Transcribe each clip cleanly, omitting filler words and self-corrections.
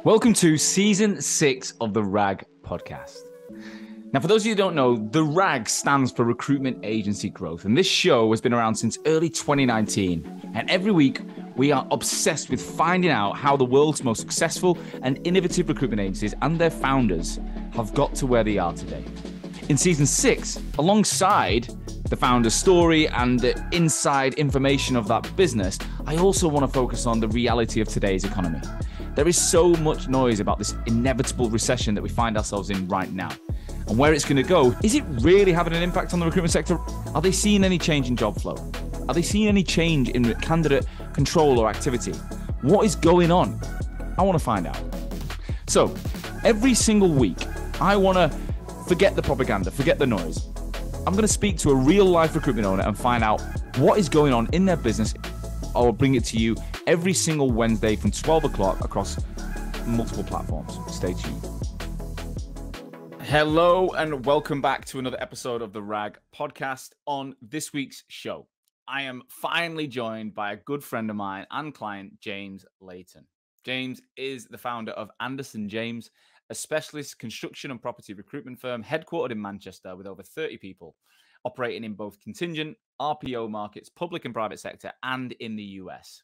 Welcome to Season 6 of the RAG podcast. Now, for those of you who don't know, the RAG stands for Recruitment Agency Growth, and this show has been around since early 2019. And every week, we are obsessed with finding out how the world's most successful and innovative recruitment agencies and their founders have got to where they are today. In Season 6, alongside the founder's story and the inside information of that business, I also want to focus on the reality of today's economy. There is so much noise about this inevitable recession that we find ourselves in right now. And where it's going to go, is it really having an impact on the recruitment sector? Are they seeing any change in job flow? Are they seeing any change in candidate control or activity? What is going on? I want to find out. So every single week, I want to forget the propaganda, forget the noise. I'm going to speak to a real life recruitment owner and find out what is going on in their business. I will bring it to you every single Wednesday from 12 o'clock across multiple platforms. Stay tuned. Hello and welcome back to another episode of the RAG podcast. On this week's show, I am finally joined by a good friend of mine and client, James Leighton. James is the founder of Anderson James, a specialist construction and property recruitment firm headquartered in Manchester with over 30 people, operating in both contingent, RPO markets, public and private sector, and in the US.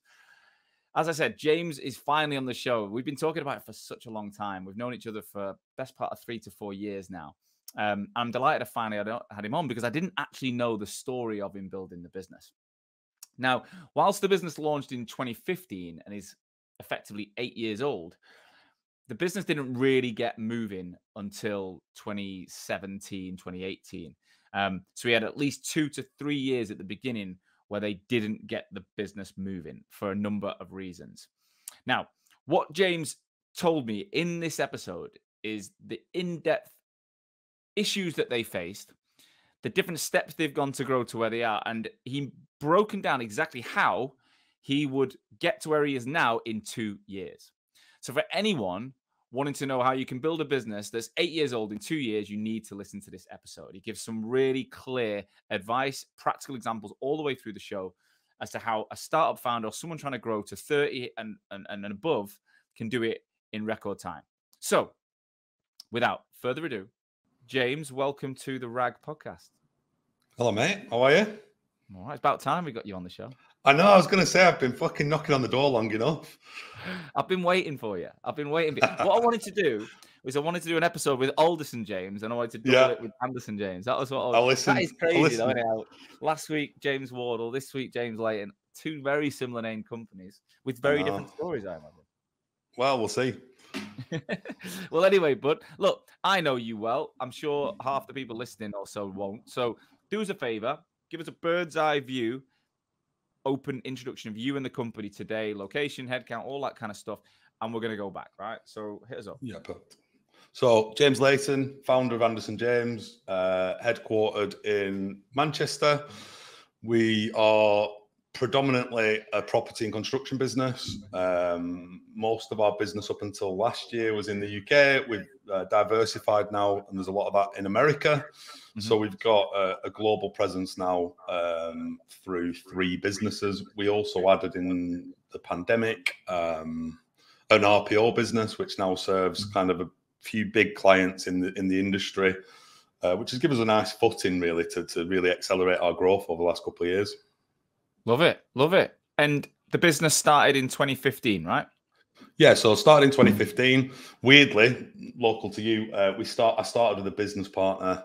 As I said, James is finally on the show. We've been talking about it for such a long time. We've known each other for best part of 3 to 4 years now. I'm delighted to finally had him on because I didn't actually know the story of him building the business. Now, whilst the business launched in 2015 and is effectively 8 years old, the business didn't really get moving until 2017, 2018. So we had at least 2 to 3 years at the beginning where they didn't get the business moving for a number of reasons. Now, what James told me in this episode is the in-depth issues that they faced, the different steps they've gone to grow to where they are, and he broken down exactly how he would get to where he is now in 2 years. So for anyone wanting to know how you can build a business that's 8 years old in 2 years, you need to listen to this episode. He gives some really clear advice, practical examples all the way through the show as to how a startup founder or someone trying to grow to 30 and above can do it in record time. So without further ado, James, welcome to the RAG podcast. Hello, mate. How are you? All right, it's about time we got you on the show. I know, I was going to say, I've been fucking knocking on the door long enough. I've been waiting for you. I've been waiting. What I wanted to do was I wanted to do an episode with Alderson James and I wanted to double it with Anderson James. That was what I was. That is crazy, though, anyhow. Last week, James Wardle. This week, James Leighton. 2 very similar named companies with very different stories, I imagine. Well, we'll see. Well, anyway, bud, look, I know you well. I'm sure half the people listening also won't. So do us a favor. Give us a bird's eye view. Open introduction of you and the company today, location, headcount, all that kind of stuff. And we're going to go back, right? So hit us up. Yeah, perfect. So James Leighton, founder of Anderson James, headquartered in Manchester. We are predominantly a property and construction business. Most of our business up until last year was in the UK. We've diversified now, and there's a lot of that in America. Mm-hmm. So we've got a global presence now through 3 businesses. We also added in the pandemic an RPO business, which now serves kind of a few big clients in the industry, which has given us a nice footing really to really accelerate our growth over the last couple of years. Love it. Love it. And the business started in 2015, right? Yeah, so started in 2015. Weirdly, local to you, I started with a business partner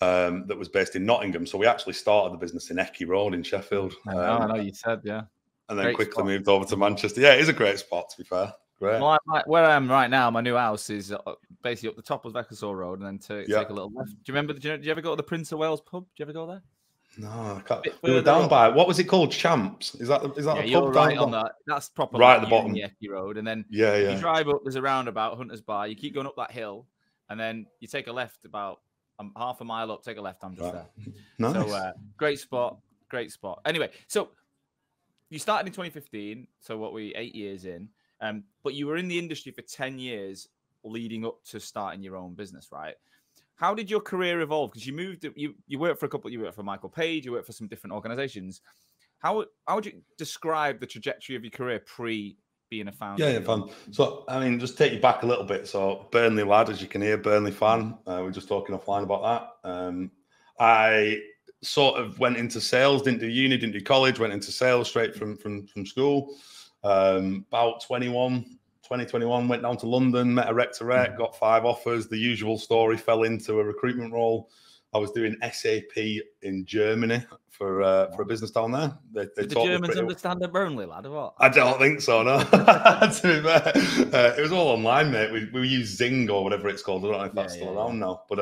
that was based in Nottingham. So we actually started the business in Eckie Road in Sheffield. I know you said, yeah. And then quickly moved over to Manchester. Yeah, it is a great spot, to be fair. Great. Well, where I am right now, my new house is basically up the top of Voxel Road and then take a little left. Do you remember, did you ever go to the Prince of Wales pub? Did you ever go there? No, I can't. We were down by, what was it called? Champs? Is that a pub you're right on that? That's proper right at the bottom. The Eckie Road. And then you drive up, there's a roundabout, Hunter's Bar. You keep going up that hill and then you take a left about half a mile up, take a left. I'm just there. Nice. So great spot. Anyway, so you started in 2015. So 8 years in, but you were in the industry for 10 years leading up to starting your own business, right? How did your career evolve? Because you worked for you worked for Michael Page, you worked for some different organizations. How would you describe the trajectory of your career pre being a founder? Yeah, fun. So, I mean, just take you back a little bit. So, Burnley lad, as you can hear, Burnley fan. We're just talking offline about that. I sort of went into sales, didn't do uni, didn't do college, went into sales straight from school. About 2021, went down to London, met a rec-to-rec, got 5 offers. The usual story, fell into a recruitment role. I was doing SAP in Germany for a business down there. They Did the Germans understand a Burnley lad or what? I don't think so, no. To be fair, it was all online, mate. We use Zing or whatever it's called. I don't know if that's still around now. But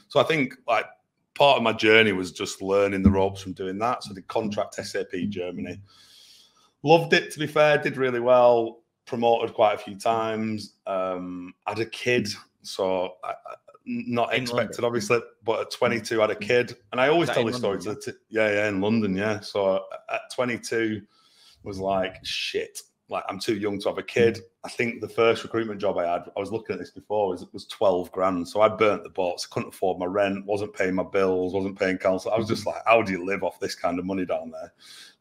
so I think like part of my journey was just learning the ropes from doing that. So I did contract SAP Germany. Loved it, to be fair. Did really well. Promoted quite a few times. Had a kid, so not expected, obviously, but at 22 had a kid. And I always tell this story in London, yeah. So at 22 was like, shit, like I'm too young to have a kid. I think the first recruitment job I had, I was looking at this before, was 12 grand. So I burnt the boats, couldn't afford my rent, wasn't paying my bills, wasn't paying council. I was just like, how do you live off this kind of money down there?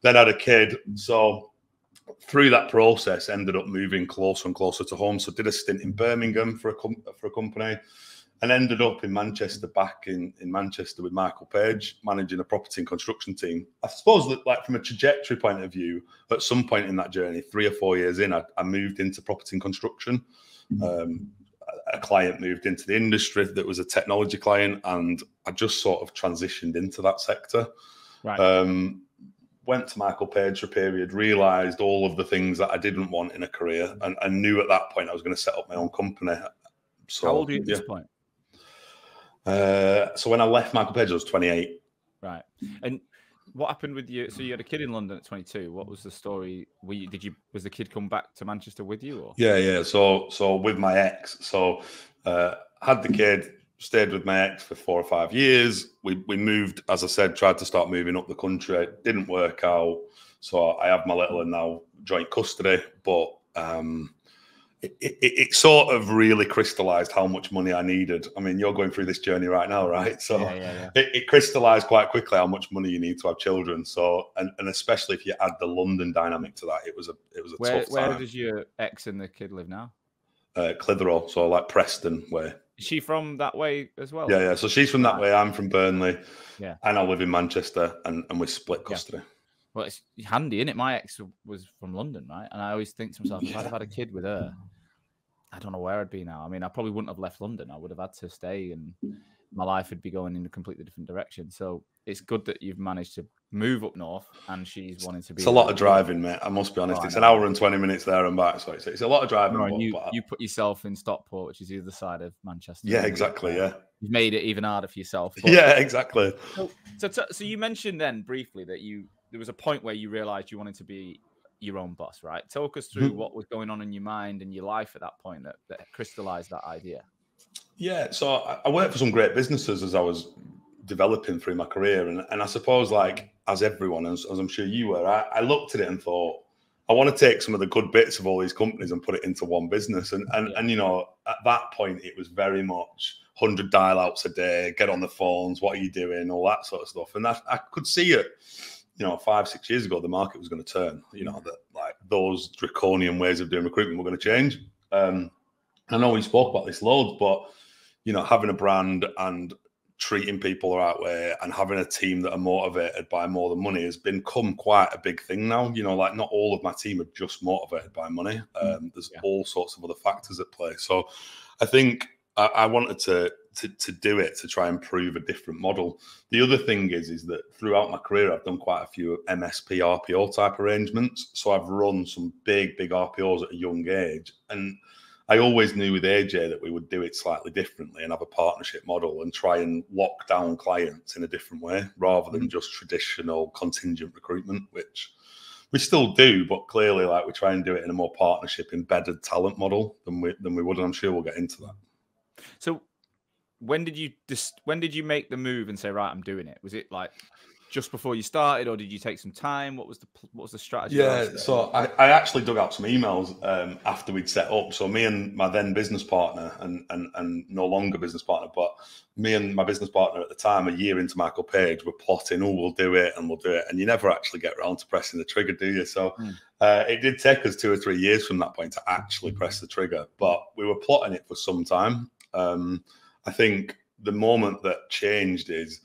Then I had a kid. So through that process, ended up moving closer and closer to home. So did a stint in Birmingham for a company, and ended up in Manchester, back in Manchester with Michael Page, managing a property and construction team. I suppose that, like, from a trajectory point of view, at some point in that journey, 3 or 4 years in, I moved into property and construction. A client moved into the industry that was a technology client, and I just sort of transitioned into that sector. Right. Went to Michael Page for a period, realised all of the things that I didn't want in a career, and I knew at that point I was going to set up my own company. So, how old are you at this point? So when I left Michael Page, I was 28. Right. And what happened with you? So you had a kid in London at 22. What was the story? Was the kid come back to Manchester with you? Or? Yeah. So with my ex, had the kid, stayed with my ex for 4 or 5 years. We moved, as I said, tried to start moving up the country. Didn't work out. So I have my little one now, joint custody, but it sort of really crystallized how much money I needed. I mean, you're going through this journey right now, right? So it crystallized quite quickly how much money you need to have children. So, and especially if you add the London dynamic to that, it was a tough time. Where does your ex and the kid live now? Clitheroe, so like Preston way. Is she from that way as well? Yeah. So she's from that way. I'm from Burnley. Yeah. And I live in Manchester, and we split custody. Yeah. Well, it's handy, isn't it? My ex was from London, right? And I always think to myself, if I'd have had a kid with her, I don't know where I'd be now. I mean, I probably wouldn't have left London. I would have had to stay, and my life would be going in a completely different direction. So it's good that you've managed to move up north, and she's wanting to be. It's a lot of driving, mate. I must be honest. It's an hour and 20 minutes there and back. So it's a lot of driving. No, you put yourself in Stockport, which is the other side of Manchester. Yeah, exactly. Yeah. You've made it even harder for yourself. But, yeah, exactly. So you mentioned then briefly that there was a point where you realized you wanted to be your own boss, right? Talk us through what was going on in your mind and your life at that point that crystallized that idea. Yeah, so I worked for some great businesses as I was developing through my career, and I suppose, like, as everyone, as I'm sure you were, I looked at it and thought, I want to take some of the good bits of all these companies and put it into one business. And you know, at that point, it was very much 100 dial-outs a day, get on the phones, what are you doing, all that sort of stuff. And I could see it, you know, 5-6 years ago, the market was going to turn, you know, that like those draconian ways of doing recruitment were going to change. I know we spoke about this loads, but, you know, having a brand and treating people the right way and having a team that are motivated by more than money has become quite a big thing now. You know, like, not all of my team are just motivated by money. There's all sorts of other factors at play. So I think I wanted to do it to try and prove a different model. The other thing is that throughout my career, I've done quite a few MSP RPO type arrangements. So I've run some big RPOs at a young age. And I always knew with AJ that we would do it slightly differently and have a partnership model and try and lock down clients in a different way rather than just traditional contingent recruitment, which we still do, but clearly, like, we try and do it in a more partnership embedded talent model than we would, and I'm sure we'll get into that. So when did you make the move and say, right, I'm doing it? Was it like just before you started, or did you take some time? What was the strategy? Yeah, so I actually dug out some emails after we'd set up. So me and my then business partner, and no longer business partner, but me and my business partner at the time, a year into Michael Page, were plotting, we'll do it, and we'll do it. And you never actually get around to pressing the trigger, do you? So It did take us 2 or 3 years from that point to actually press the trigger, but we were plotting it for some time. I think the moment that changed is,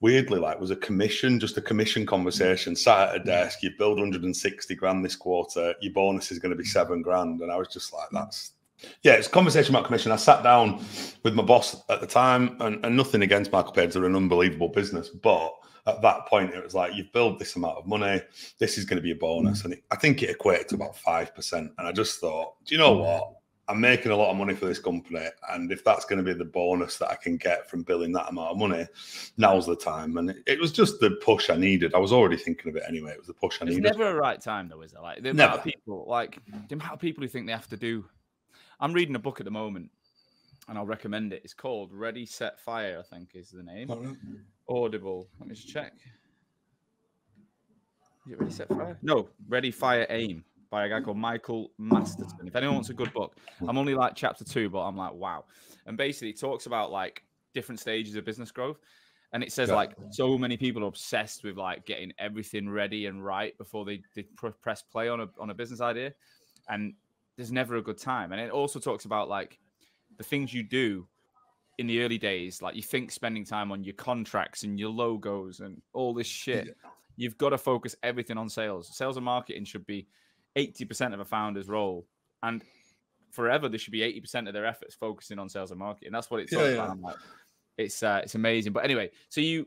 weirdly, like, was just a commission conversation, sat at a desk, you build 160 grand this quarter, your bonus is going to be 7 grand. And I was just like, it's a conversation about commission. I sat down with my boss at the time, and nothing against Michael Page, they're an unbelievable business. But at that point, it was like, you've built this amount of money, this is going to be a bonus. And I think it equated to about 5%. And I just thought, do you know what? I'm making a lot of money for this company, and if that's going to be the bonus that I can get from billing that amount of money, now's the time. And it was just the push I needed. I was already thinking of it anyway. It was the push I needed. It's never a right time, though, is it? Like the amount of people who think they have to do. I'm reading a book at the moment, and I'll recommend it. It's called Ready, Set, Fire, I think is the name. Audible. Let me just check. Is it Ready, Set, Fire? No, Ready, Fire, Aim, by a guy called Michael Masterson. If anyone wants a good book, I'm only like chapter 2, but I'm like, wow. And basically it talks about like different stages of business growth. And it says like so many people are obsessed with like getting everything ready and right before they press play on a business idea. And there's never a good time. And it also talks about like the things you do in the early days. Like you think spending time on your contracts and your logos and all this shit. Yeah. You've got to focus everything on sales. Sales and marketing should be 80% of a founder's role, and forever there should be 80% of their efforts focusing on sales and marketing. That's what it's all about. I'm like, it's amazing. But anyway, so you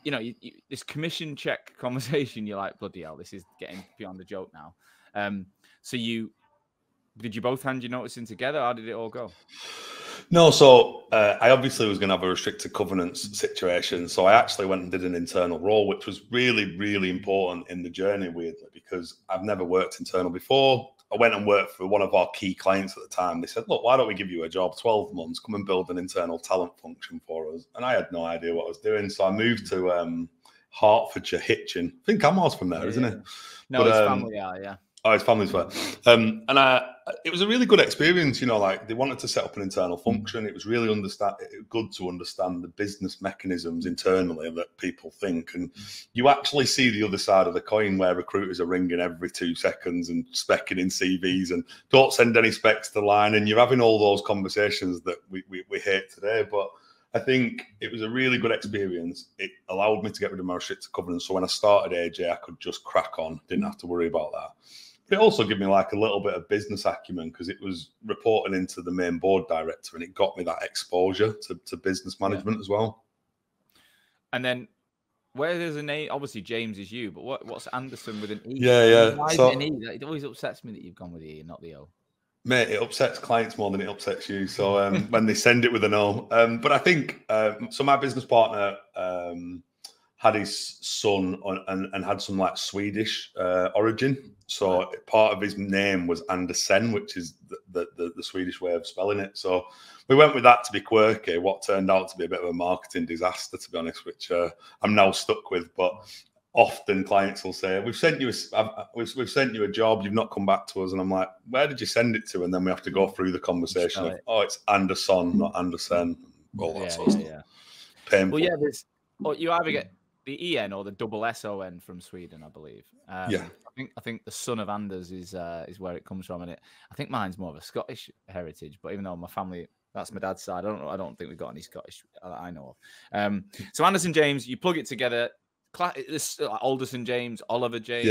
know this commission check conversation, you're like, bloody hell, this is getting beyond the joke now. So did you both hand your notice in together? How did it all go? No, so I obviously was going to have a restricted covenants situation. So I actually went and did an internal role, which was really, really important in the journey, weirdly, because I've never worked internal before. I went and worked for one of our key clients at the time. They said, look, why don't we give you a job, 12 months, come and build an internal talent function for us. And I had no idea what I was doing. So I moved to Hertfordshire, Hitchin. I think Amar's from there, isn't it? No, his family are, yeah. Oh, his family's there. It was a really good experience, you know, like they wanted to set up an internal function. It was really good to understand the business mechanisms internally that people think. And you actually see the other side of the coin where recruiters are ringing every 2 seconds and specking in CVs and don't send any specs to line. And you're having all those conversations that we hate today. But I think it was a really good experience. It allowed me to get rid of my restricted covenants. So when I started AJ, I could just crack on, didn't have to worry about that. It also gave me like a little bit of business acumen because it was reporting into the main board director, and it got me that exposure to business management as well. And then where there's an E, obviously James is you, but what's Anderson with an E? Why is it an E? It always upsets me that you've gone with the E and not the O. Mate, it upsets clients more than it upsets you. So when they send it with an O. But I think, so my business partner had his son and had some like Swedish origin. So part of his name was Andersen, which is the Swedish way of spelling it. So we went with that to be quirky, what turned out to be a bit of a marketing disaster, to be honest, which I'm now stuck with. But often clients will say, we've sent you a job, you've not come back to us. And I'm like, where did you send it to? And then we have to go through the conversation of, it's Anderson, not Andersen. All that sort of stuff. Painful. Well, you either get the EN or the double SON from Sweden, I believe. I think the son of Anders is where it comes from, and I think mine's more of a Scottish heritage. But even though my family, that's my dad's side, I don't think we've got any Scottish I know of. So Anderson James, you plug it together. This Alderson James, Oliver James,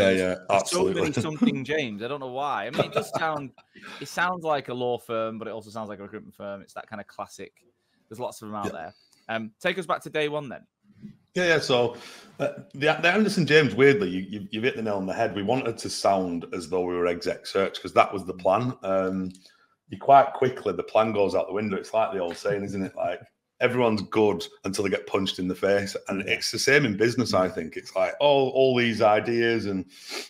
absolutely. So many something James. I don't know why. I mean, it does sound. It sounds like a law firm, but it also sounds like a recruitment firm. It's that kind of classic. There's lots of them out there. Take us back to day one then. So the Anderson James, weirdly, you hit the nail on the head. We wanted to sound as though we were exec search because that was the plan. You quite quickly, the plan goes out the window. It's like the old saying, isn't it? Like everyone's good until they get punched in the face. And it's the same in business, I think. It's like, all these ideas and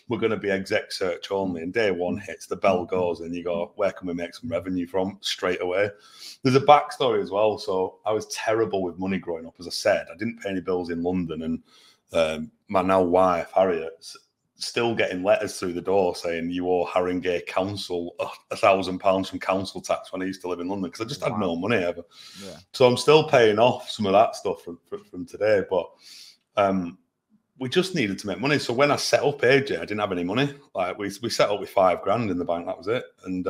we're going to be exec search only. And day one hits, the bell goes and you go, where can we make some revenue from straight away? There's a backstory as well. So I was terrible with money growing up. As I said, I didn't pay any bills in London. And my now wife, Harriet, still getting letters through the door saying you owe Haringey Council £1,000 from council tax when I used to live in London because I just had no money ever. So I'm still paying off some of that stuff from today. But we just needed to make money. So when I set up AJ, I didn't have any money. Like we set up with $5,000 in the bank. That was it. And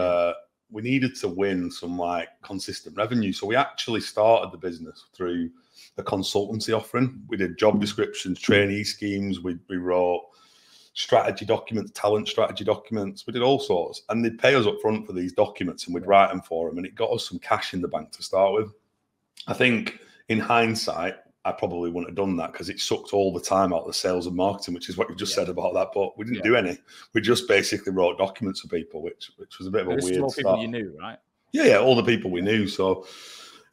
we needed to win some like consistent revenue. So we actually started the business through a consultancy offering. We did job descriptions, trainee schemes. We wrote strategy documents, talent strategy documents. We did all sorts. And they'd pay us up front for these documents and we'd write them for them. And it got us some cash in the bank to start with. I think in hindsight, I probably wouldn't have done that because it sucked all the time out of the sales and marketing, which is what you just said about that. But we didn't do any. We just basically wrote documents for people, which was a bit of a weird all start. People you knew, right? Yeah, all the people we knew. So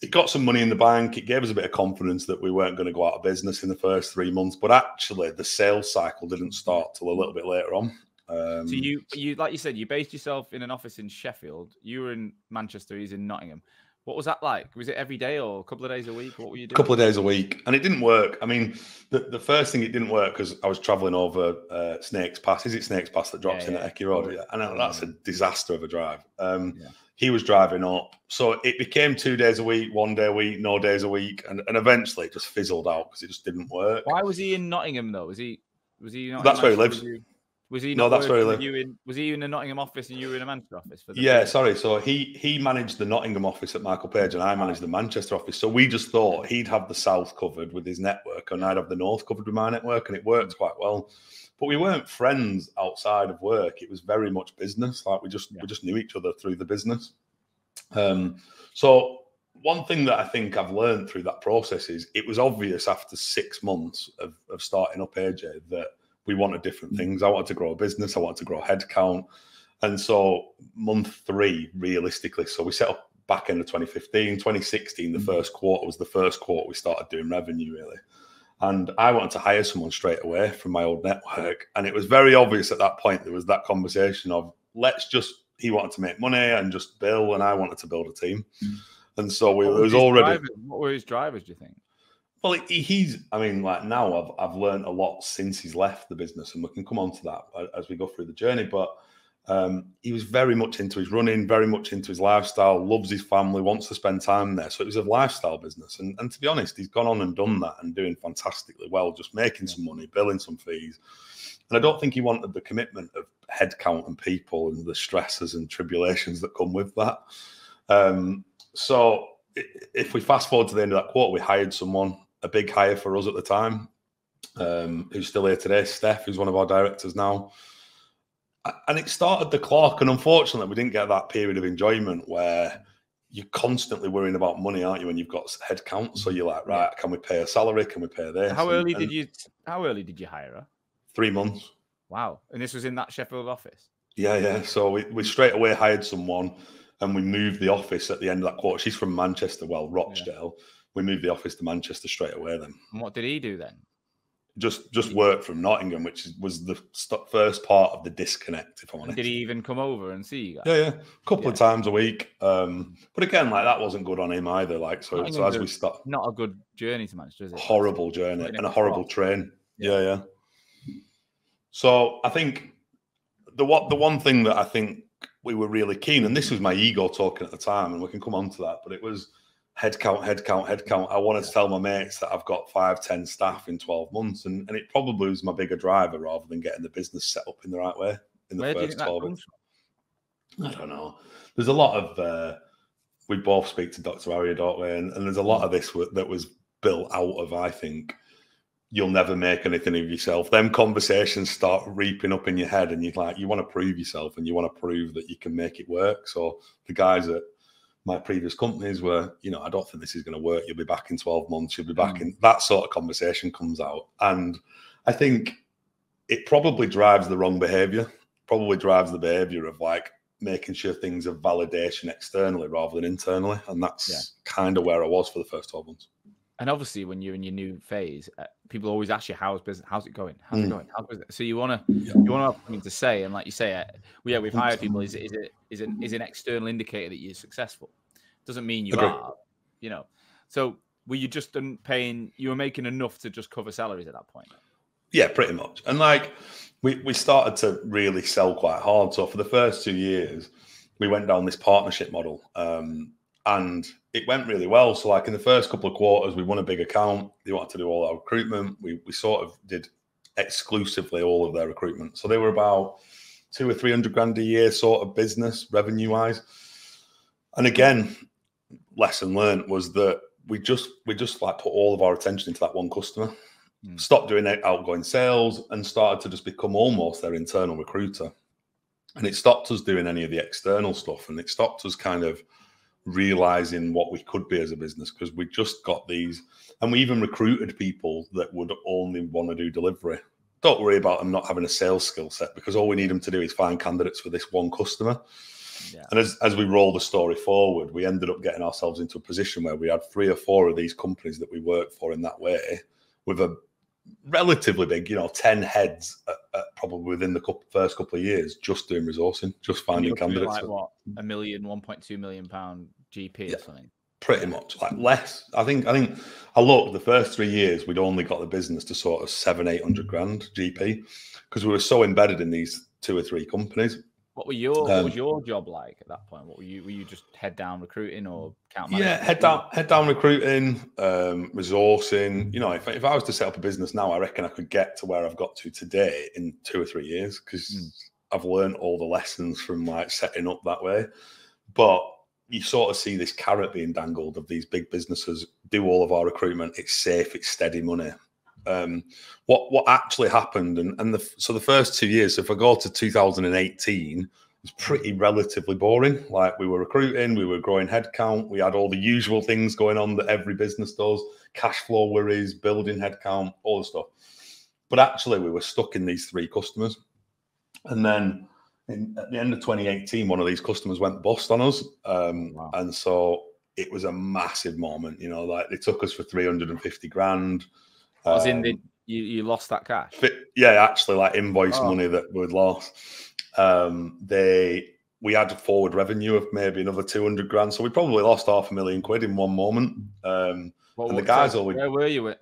it got some money in the bank. It gave us a bit of confidence that we weren't going to go out of business in the first 3 months. But actually, the sales cycle didn't start till a little bit later on. So you like you said, you based yourself in an office in Sheffield. You were in Manchester. He's in Nottingham. What was that like? Was it every day or a couple of days a week? What were you doing? A couple of days a week. And it didn't work. I mean, the first thing, it didn't work because I was travelling over Snakes Pass. Is it Snakes Pass that drops in at Headquartered? Yeah. And that's a disaster of a drive. He was driving up. So it became 2 days a week, 1 day a week, no days a week. And eventually it just fizzled out because it just didn't work. Why was he in Nottingham though? Was he not? That's where he lives. Was he not? No, that's where he lives. Was he in the Nottingham office and you were in a Manchester office? Sorry. So he managed the Nottingham office at Michael Page and I managed the Manchester office. So we just thought he'd have the south covered with his network and I'd have the north covered with my network, and it worked quite well. But we weren't friends outside of work. It was very much business. Like we just knew each other through the business. So one thing that I think I've learned through that process is it was obvious after 6 months of starting up AJ that we wanted different things. I wanted to grow a business. I wanted to grow headcount. And so month 3, realistically, so we set up back end of 2015, 2016, the first quarter was the first quarter we started doing revenue really. And I wanted to hire someone straight away from my old network. And it was very obvious at that point, there was that conversation of he wanted to make money and just bill, and I wanted to build a team. And so it was already. What were his drivers, do you think? Well, now I've learned a lot since he's left the business, and we can come on to that as we go through the journey. But he was very much into his running, very much into his lifestyle, loves his family, wants to spend time there. So it was a lifestyle business. And to be honest, he's gone on and done that and doing fantastically well, just making some money, billing some fees. And I don't think he wanted the commitment of headcount and people and the stresses and tribulations that come with that. So if we fast forward to the end of that quarter, we hired someone, a big hire for us at the time, who's still here today, Steph, who's one of our directors now. And it started the clock. And unfortunately, we didn't get that period of enjoyment where you're constantly worrying about money, aren't you, when you've got headcount? So you're like, right, can we pay a salary? Can we pay this? How early did you hire her? 3 months. Wow. And this was in that Sheffield office? Yeah. So we straight away hired someone and we moved the office at the end of that quarter. She's from Manchester, Rochdale. Yeah. We moved the office to Manchester straight away then. And what did he do then? Just work from Nottingham, which was the first part of the disconnect, if I'm honest. And did he even come over and see you guys? Yeah. A couple of times a week. But again, that wasn't good on him either. So as we start, not a good journey to Manchester, is it? Horrible journey and a horrible train. Yeah. So I think the one thing that I think we were really keen, and this was my ego talking at the time, and we can come on to that, but it was headcount. I wanted to tell my mates that I've got 5-10 staff in 12 months, and it probably was my bigger driver rather than getting the business set up in the right way in the first 12 months. I don't know. There's a lot of we both speak to Dr. Harry, don't we? And there's a lot of this that was built out of, I think, you'll never make anything of yourself. Them conversations start reaping up in your head, and you want to prove yourself and you want to prove that you can make it work. So the guys at my previous companies were, I don't think this is going to work. You'll be back in 12 months. You'll be back in that sort of conversation comes out. And I think it probably drives the wrong behavior, probably drives the behavior of making sure things are validation externally rather than internally. And that's kind of where I was for the first 12 months. And obviously, when you're in your new phase, people always ask you, "How's business? How's it going? How's it going? How's business?" So you want to have something to say, and like you say, we've hired people. Is an external indicator that you're successful? Doesn't mean you are, So were you just paying? You were making enough to just cover salaries at that point? Yeah, pretty much. And we started to really sell quite hard. So for the first 2 years, we went down this partnership model. And it went really well. So in the first couple of quarters, we won a big account. They wanted to do all our recruitment. We sort of did exclusively all of their recruitment. So they were about 200 or 300 grand a year sort of business revenue wise. And again, lesson learned was that we just like put all of our attention into that one customer, stopped doing outgoing sales, and started to just become almost their internal recruiter. And it stopped us doing any of the external stuff, and it stopped us kind of realizing what we could be as a business, because we just got these, and we even recruited people that would only want to do delivery. Don't worry about them not having a sales skill set, because all we need them to do is find candidates for this one customer. Yeah. And as we roll the story forward, we ended up getting ourselves into a position where we had 3 or 4 of these companies that we worked for in that way, with a relatively big, 10 heads probably within the first couple of years, just doing resourcing, just finding candidates. Like what, $1 million, £1.2 million GP or something? Pretty much, like less. I think I looked, the first 3 years we'd only got the business to sort of 700-800 grand GP, because we were so embedded in these 2 or 3 companies. What was your job like at that point? Were you just head down recruiting or account management? Yeah, head down recruiting, resourcing. If I was to set up a business now, I reckon I could get to where I've got to today in 2 or 3 years, because I've learned all the lessons from like setting up that way. But you sort of see this carrot being dangled of these big businesses do all of our recruitment. It's safe, it's steady money. What actually happened, so the first 2 years, so if I go to 2018, it was pretty relatively boring. Like, we were recruiting, we were growing headcount, we had all the usual things going on that every business does, cash flow worries, building headcount, all the stuff. But actually we were stuck in these 3 customers. And then at the end of 2018, one of these customers went bust on us. Wow. And so it was a massive moment, like they took us for 350 grand. As in, you lost that cash? Yeah, actually, like invoice money that we'd lost. We had a forward revenue of maybe another 200 grand, so we probably lost £500,000 in one moment. And the guys always. Where were you?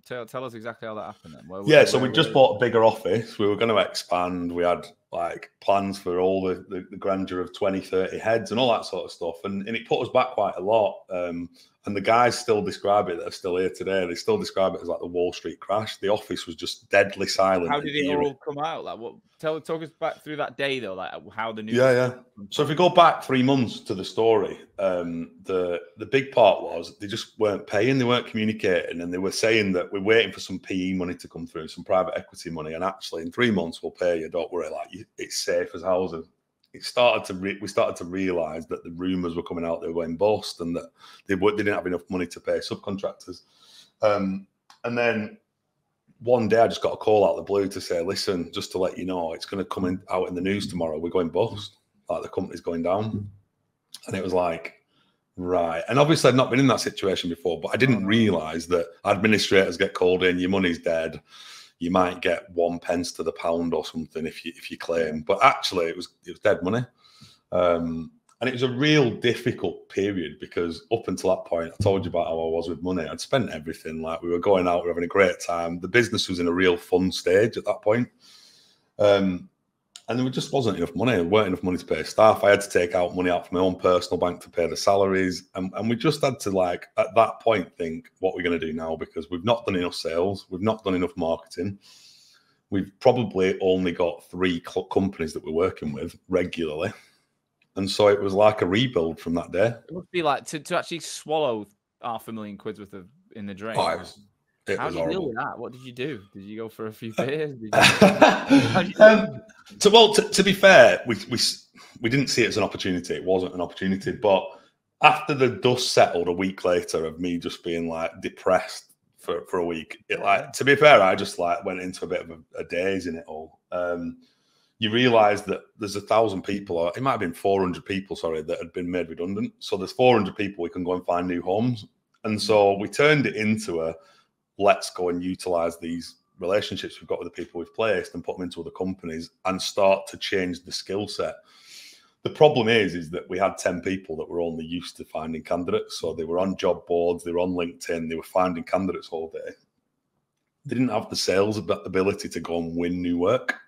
Tell us exactly how that happened then. So we just bought a bigger office. We were going to expand. We had like plans for all the grandeur of 20, 30 heads and all that sort of stuff. And it put us back quite a lot. And the guys still describe it, that are still here today, they still describe it as like the Wall Street crash. The office was just deadly silent. How did it all come out? Like, talk us back through that day though, like how the news. Yeah. So if we go back 3 months to the story, the big part was they just weren't paying, they weren't communicating, and they were saying that we're waiting for some PE money to come through, some private equity money, and actually in 3 months we'll pay you. Don't worry, like it's safe as houses. We started to realize that the rumors were coming out they were going bust, and that they didn't have enough money to pay subcontractors. And then one day I just got a call out of the blue to say, listen, just to let you know, it's going to come out in the news tomorrow. We're going bust, like the company's going down. And it was like, right. And obviously I'd not been in that situation before, but I didn't realize that administrators get called in, your money's dead. You might get 1 pence to the pound or something if you claim, but actually it was dead money, and it was a real difficult period, because up until that point, I told you about how I was with money. I'd spent everything. Like, we were going out, we were having a great time. The business was in a real fun stage at that point, and there just wasn't enough money. There weren't enough money to pay staff. I had to take out money out from my own personal bank to pay the salaries. And we just had to, like, at that point, think, what we're going to do now? Because we've not done enough sales. We've not done enough marketing. We've probably only got 3 companies that we're working with regularly. And so it was like a rebuild from that day. It must be like to actually swallow £500,000 worth of in the drain. Oh, How did you deal with that? What did you do? Did you go for a few beers? To be fair, we didn't see it as an opportunity. It wasn't an opportunity. But after the dust settled a week later of me just being like depressed for a week, to be fair, I just like went into a bit of a daze in it all. You realise that there's 1,000 people, or it might have been 400 people, sorry, that had been made redundant. So there's 400 people we can go and find new homes. And so we turned it into a, let's go and utilize these relationships we've got with the people we've placed and put them into other companies and start to change the skill set. The problem is that we had 10 people that were only used to finding candidates. So they were on job boards, they were on LinkedIn, they were finding candidates all day. They didn't have the sales ability to go and win new work.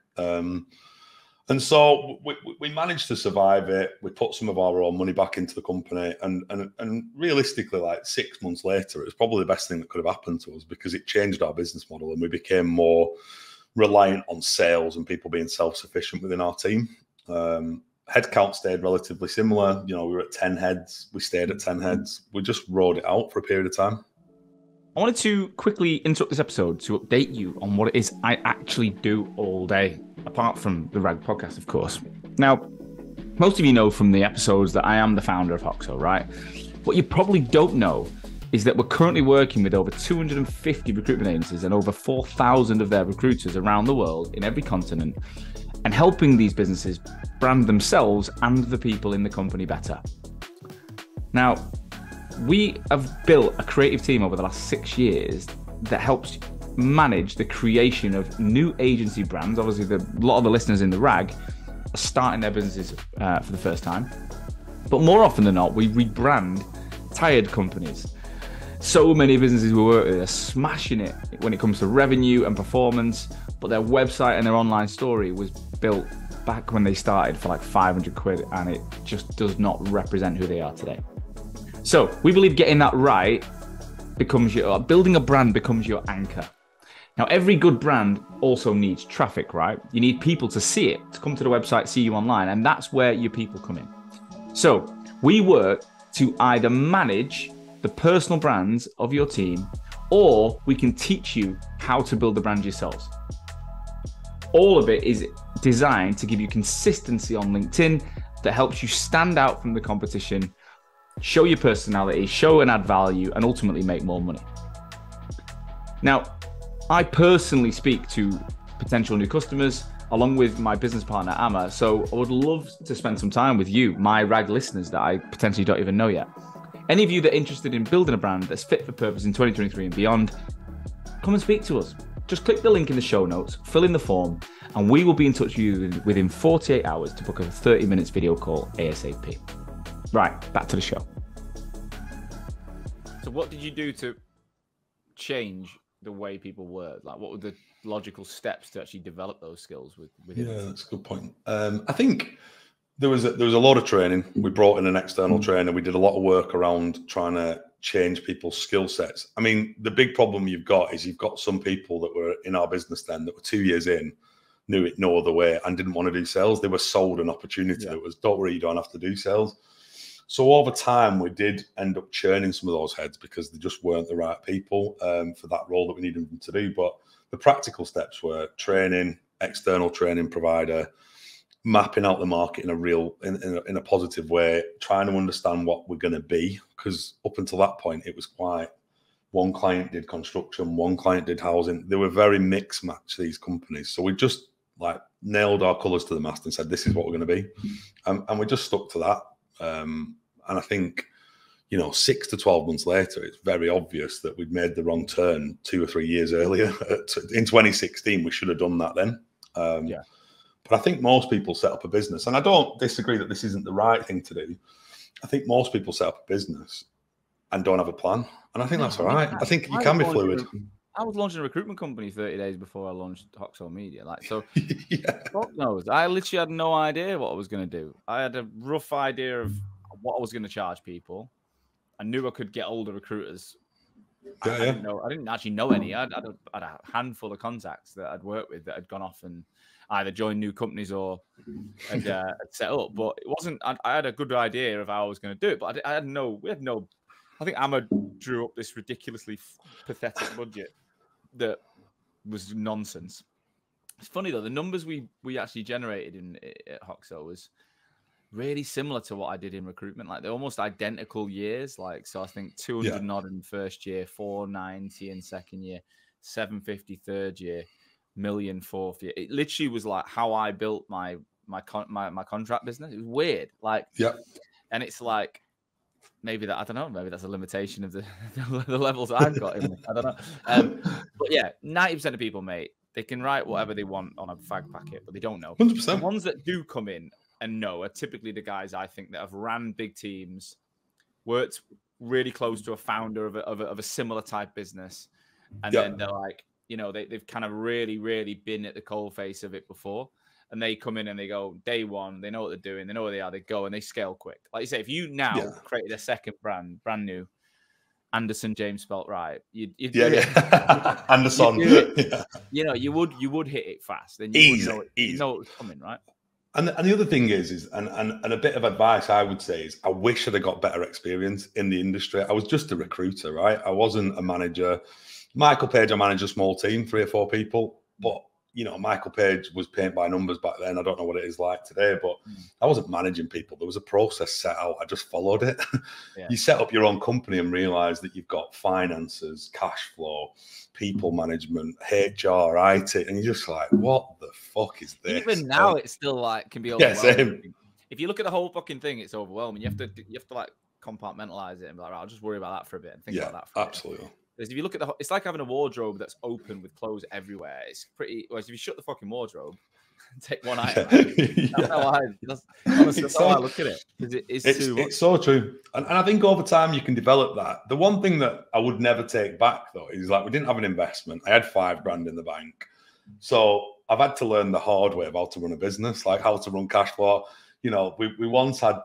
And so we managed to survive it. We put some of our own money back into the company, and realistically, like 6 months later, it was probably the best thing that could have happened to us, because it changed our business model and we became more reliant on sales and people being self-sufficient within our team. Headcount stayed relatively similar. You know, we were at 10 heads. We stayed at 10 heads. We just rode it out for a period of time. I wanted to quickly interrupt this episode to update you on what it is I actually do all day, apart from the RAG podcast, of course. Now, most of you know from the episodes that I am the founder of Voxel, right? What you probably don't know is that we're currently working with over 250 recruitment agencies and over 4,000 of their recruiters around the world in every continent, and helping these businesses brand themselves and the people in the company better. Now, we have built a creative team over the last 6 years that helps manage the creation of new agency brands. Obviously, a lot of the listeners in the RAG are starting their businesses for the first time. But more often than not, we rebrand tired companies. So many businesses we work with are smashing it when it comes to revenue and performance, but their website and their online story was built back when they started for like 500 quid, and it just does not represent who they are today. So we believe getting that right becomes building a brand becomes your anchor. Now, every good brand also needs traffic, right? You need people to see it, to come to the website, see you online, and that's where your people come in. So we work to either manage the personal brands of your team, or we can teach you how to build the brand yourselves. All of it is designed to give you consistency on LinkedIn that helps you stand out from the competition, show your personality, show and add value, and ultimately make more money. Now, I personally speak to potential new customers along with my business partner, Amma. So I would love to spend some time with you, my RAG listeners that I potentially don't even know yet. Any of you that are interested in building a brand that's fit for purpose in 2023 and beyond, come and speak to us. Just click the link in the show notes, fill in the form, and we will be in touch with you within 48 hours to book a 30 minutes video call ASAP. Right, back to the show. So what did you do to change the way people work? Like, what were the logical steps to actually develop those skills within? Yeah, that's a good point. I think there was a lot of training. We brought in an external trainer. We did a lot of work around trying to change people's skill sets. I mean, the big problem you've got is you've got some people that were in our business then that were 2 years in, knew it no other way, and didn't want to do sales. They were sold an opportunity that was, don't worry, you don't have to do sales. So over time, we did end up churning some of those heads because they just weren't the right people for that role that we needed them to do. But the practical steps were training, external training provider, mapping out the market in a real, in a positive way, trying to understand what we're going to be. Because up until that point, it was quite, one client did construction, one client did housing. They were very mixed match, these companies. So we just like nailed our colours to the mast and said, this is what we're going to be. And we just stuck to that. And I think, you know, 6 to 12 months later, it's very obvious that we'd made the wrong turn 2 or 3 years earlier. In 2016, we should have done that then. But I think most people set up a business, and I don't disagree that this isn't the right thing to do. I think most people set up a business and don't have a plan. And I think that's all right. I think you can be fluid. I was launching a recruitment company 30 days before I launched Voxel Media. Like, so, Yeah. fuck knows. I literally had no idea what I was going to do. I had a rough idea of what I was going to charge people. I knew I could get older recruiters. I didn't actually know any. I had a handful of contacts that I'd worked with that had gone off and either joined new companies or had set up. But it wasn't. I had a good idea of how I was going to do it, but I had no. We had no. I think Amma drew up this ridiculously pathetic budget that was nonsense. It's funny though, the numbers we actually generated at Voxel was really similar to what I did in recruitment. Like, they're almost identical years. Like, so I think 200 odd in first year, 490 in second year, 750 third year, million fourth year. It literally was like how I built my contract business. It was weird. Like, and it's like, maybe that, I don't know, maybe that's a limitation of the levels I've got in. I don't know. But yeah, 90% of people, mate, they can write whatever they want on a fag packet, but they don't know. 100%. The ones that do come in and know are typically the guys, I think, that have ran big teams, worked really close to a founder of a similar type business. And then they're like, you know, they've kind of really, really been at the coalface of it before. And they come in and they go day one, they know what they're doing, they know where they are, they go and they scale quick. Like you say, if you now created a second brand new, Anderson James spelt right, you'd do yeah. Anderson. Yeah. You know, you would hit it fast, and you would know it, you know it was coming, right? And the other thing is a bit of advice I would say is I wish I'd have got better experience in the industry. I was just a recruiter, right? I wasn't a manager. Michael Page, I managed a small team, 3 or 4 people, but you know, Michael Page was paint by numbers back then. I don't know what it is like today, but I wasn't managing people. There was a process set out. I just followed it. Yeah. You set up your own company and realize that you've got finances, cash flow, people management, HR, IT, and you're just like, what the fuck is this? Even now, it's still like can be overwhelming. Yeah, if you look at the whole fucking thing, it's overwhelming. You have to like compartmentalize it and be like, right, I'll just worry about that for a bit and think about that for a bit. Absolutely. Because if you look at it's like having a wardrobe that's open with clothes everywhere. It's pretty. Well, if you shut the fucking wardrobe, take one item. That's how I look at it. It's so true, and I think over time you can develop that. The one thing that I would never take back though is like we didn't have an investment. I had $5,000 in the bank, so I've had to learn the hard way of how to run a business, like how to run cash flow. You know, we once had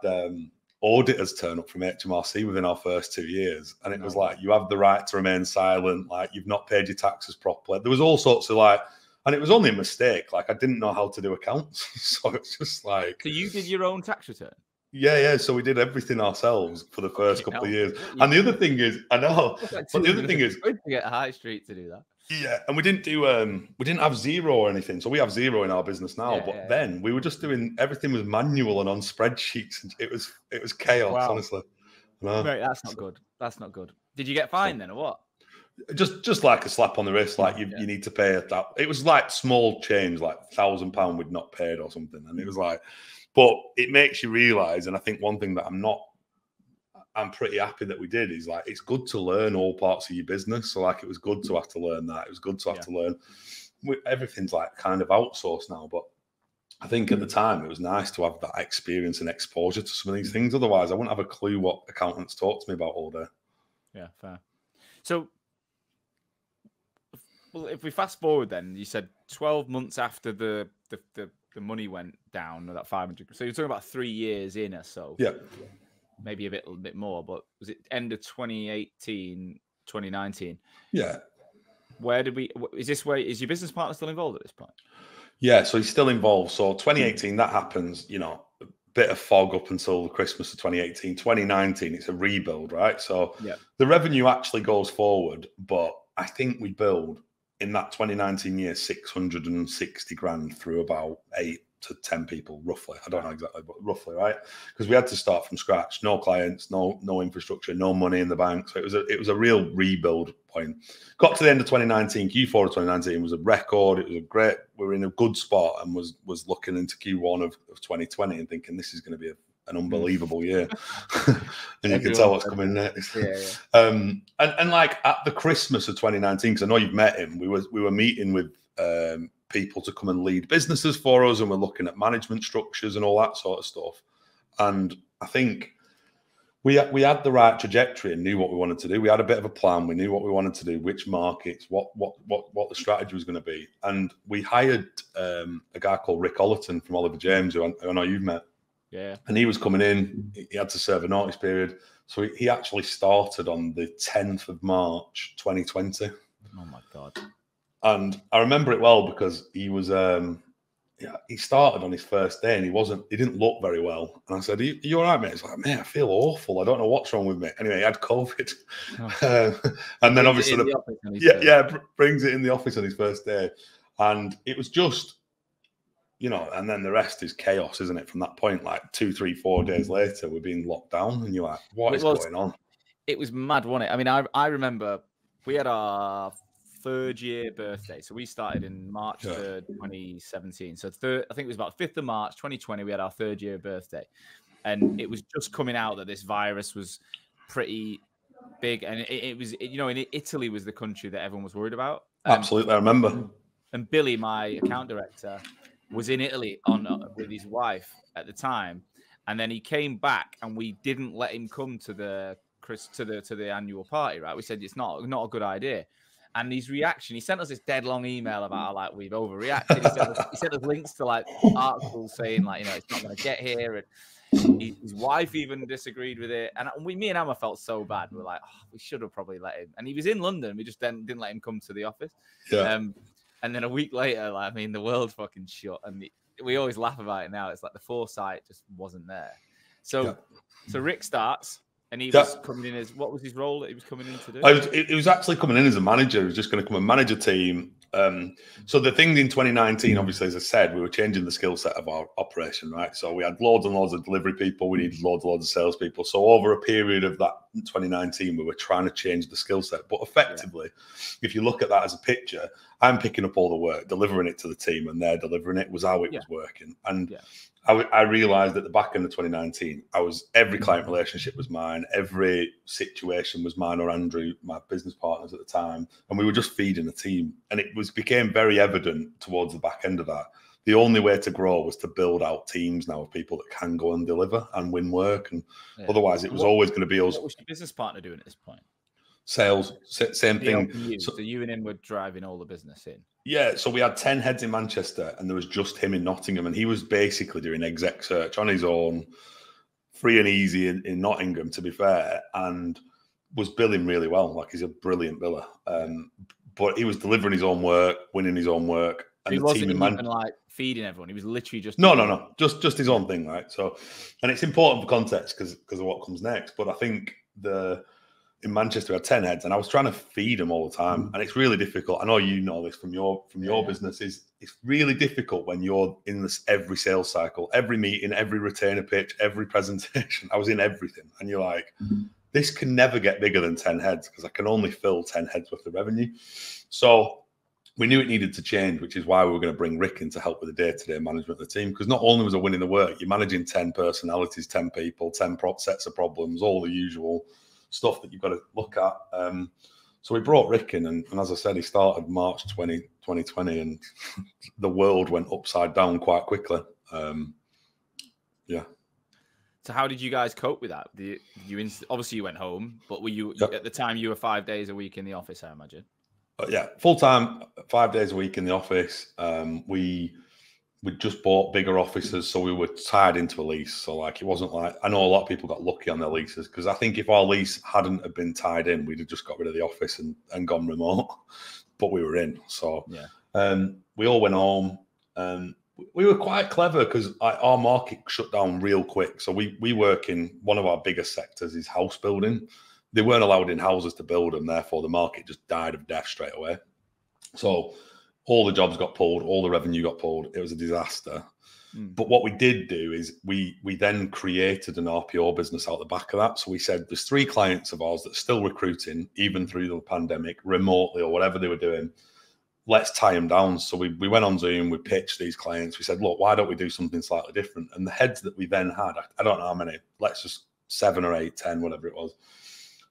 auditors turn up from HMRC within our first 2 years, and it was like, you have the right to remain silent, like you've not paid your taxes properly. There was all sorts of like, and it was only a mistake. Like I didn't know how to do accounts, so it's just like. So you did your own tax return? Yeah. So we did everything ourselves for the first couple of years. And the other thing is, I know, but the other thing is, to get High Street to do that. Yeah, and we didn't have Xero or anything. So we have Xero in our business now, then we were just doing everything was manual and on spreadsheets. And it was chaos, honestly. Right, that's not good. That's not good. Did you get fined then, or what? Just like a slap on the wrist, like you need to pay that. It was like small change, like £1,000 we'd not paid or something, and it was like, but it makes you realise. And I think one thing that I'm pretty happy that we did is like, it's good to learn all parts of your business. So like, it was good to have to learn that. It was good to have to learn. Everything's like kind of outsourced now, but I think at the time it was nice to have that experience and exposure to some of these things. Otherwise, I wouldn't have a clue what accountants talk to me about all day. Yeah, fair. So, well, if we fast forward, then you said 12 months after the money went down, that 500. So you're talking about 3 years in or so. Yeah. Maybe a bit more, but was it end of 2018, 2019? Yeah. Is your business partner still involved at this point? Yeah, so he's still involved. So 2018, that happens, you know, a bit of fog up until Christmas of 2018. 2019, it's a rebuild, right? So the revenue actually goes forward, but I think we build in that 2019 year 660 grand through about 8 to 10 people, roughly. I don't know exactly, but roughly, right? Because we had to start from scratch. No clients, no infrastructure, no money in the bank. So it was a real rebuild point. Got to the end of 2019, Q4 of 2019 was a record. It was we were in a good spot, and was looking into Q1 of 2020 and thinking this is going to be an unbelievable year. And you can tell what's coming next. And like at the Christmas of 2019, because I know you've met him, we were meeting with people to come and lead businesses for us, and we're looking at management structures and all that sort of stuff. And I think we had the right trajectory and knew what we wanted to do. We had a bit of a plan. We knew what we wanted to do, which markets, what the strategy was going to be. And we hired a guy called Rick Ollerton from Oliver James, who I know you've met. Yeah. And he was coming in. He had to serve a notice period. So he actually started on the 10th of March, 2020. Oh, my God. And I remember it well because he was, he started on his first day and he didn't look very well. And I said, "Are you all right, mate?" He's like, "Man, I feel awful. I don't know what's wrong with me." Anyway, he had COVID. And then obviously, brings it in the office on his first day. And it was just, you know, and then the rest is chaos, isn't it? From that point, like 2, 3, 4 days later, we're being locked down and you're like, what is going on? It was mad, wasn't it? I mean, I remember we had our 3rd year birthday. So we started in March 3rd, 2017. So I think it was about 5th of March, 2020, we had our 3rd year birthday. And it was just coming out that this virus was pretty big. And it was, you know, in Italy was the country that everyone was worried about. Absolutely, I remember. And Billy, my account director, was in Italy with his wife at the time. And then he came back and we didn't let him come to the annual party, right? We said it's not a good idea. And his reaction, he sent us this dead long email about how like we've overreacted. He sent us links to like articles saying like, you know, it's not going to get here. And his wife even disagreed with it. And me and Emma felt so bad. We're like, oh, we should have probably let him. And he was in London. We just didn't let him come to the office. Yeah. And then a week later, like, I mean, the world fucking shut. And we always laugh about it now. It's like the foresight just wasn't there. So Rick starts. And he was coming in as, what was his role that he was coming in to do? It was actually coming in as a manager. He was just going to come and manage a team. So the thing in 2019, obviously, as I said, we were changing the skill set of our operation, right? So we had loads and loads of delivery people. We needed loads and loads of salespeople. So over a period of that 2019, we were trying to change the skill set. But effectively, if you look at that as a picture, I'm picking up all the work, delivering it to the team, and they're delivering it was how it was working. And I realized at the back end of 2019, every client relationship was mine. Every situation was mine or Andrew, my business partners at the time. And we were just feeding the team. And it became very evident towards the back end of that. The only way to grow was to build out teams now of people that can go and deliver and win work. And otherwise, it was always going to be us. What was your business partner doing at this point? Sales, same thing. So you and him were driving all the business in? Yeah, so we had 10 heads in Manchester and there was just him in Nottingham, and he was basically doing exec search on his own, free and easy in Nottingham, to be fair, and was billing really well. Like, he's a brilliant biller. But he was delivering his own work, winning his own work. And he wasn't even like feeding everyone. He was literally just... No. Just his own thing, right? So, and it's important for context because of what comes next. But I think in Manchester, we had 10 heads and I was trying to feed them all the time. And it's really difficult. I know you know this from your business. It's really difficult when you're in this every sales cycle, every meeting, every retainer pitch, every presentation. I was in everything. And you're like, this can never get bigger than 10 heads because I can only fill 10 heads worth of revenue. So we knew it needed to change, which is why we were going to bring Rick in to help with the day-to-day management of the team. Because not only was I winning the work, you're managing 10 personalities, 10 people, 10 sets of problems, all the usual stuff that you've got to look at. So we brought Rick in, and as I said, he started March 2020, and the world went upside down quite quickly. So how did you guys cope with that? Obviously you went home, but were you at the time you were 5 days a week in the office, I imagine? Full time, 5 days a week in the office. We just bought bigger offices, so we were tied into a lease. So like, it wasn't like, I know a lot of people got lucky on their leases, because I think if our lease hadn't have been tied in, we'd have just got rid of the office and gone remote. But we were in. So we all went home. We were quite clever because our market shut down real quick. So we work in one of our biggest sectors is house building. They weren't allowed in houses to build them. Therefore, the market just died of death straight away. So all the jobs got pulled, all the revenue got pulled. It was a disaster. But what we did do is we then created an RPO business out the back of that. So we said there's 3 clients of ours that are still recruiting, even through the pandemic, remotely or whatever they were doing. Let's tie them down. So we went on Zoom, we pitched these clients. We said, look, why don't we do something slightly different? And the heads that we then had, I don't know how many, let's just 7 or 8, 10, whatever it was.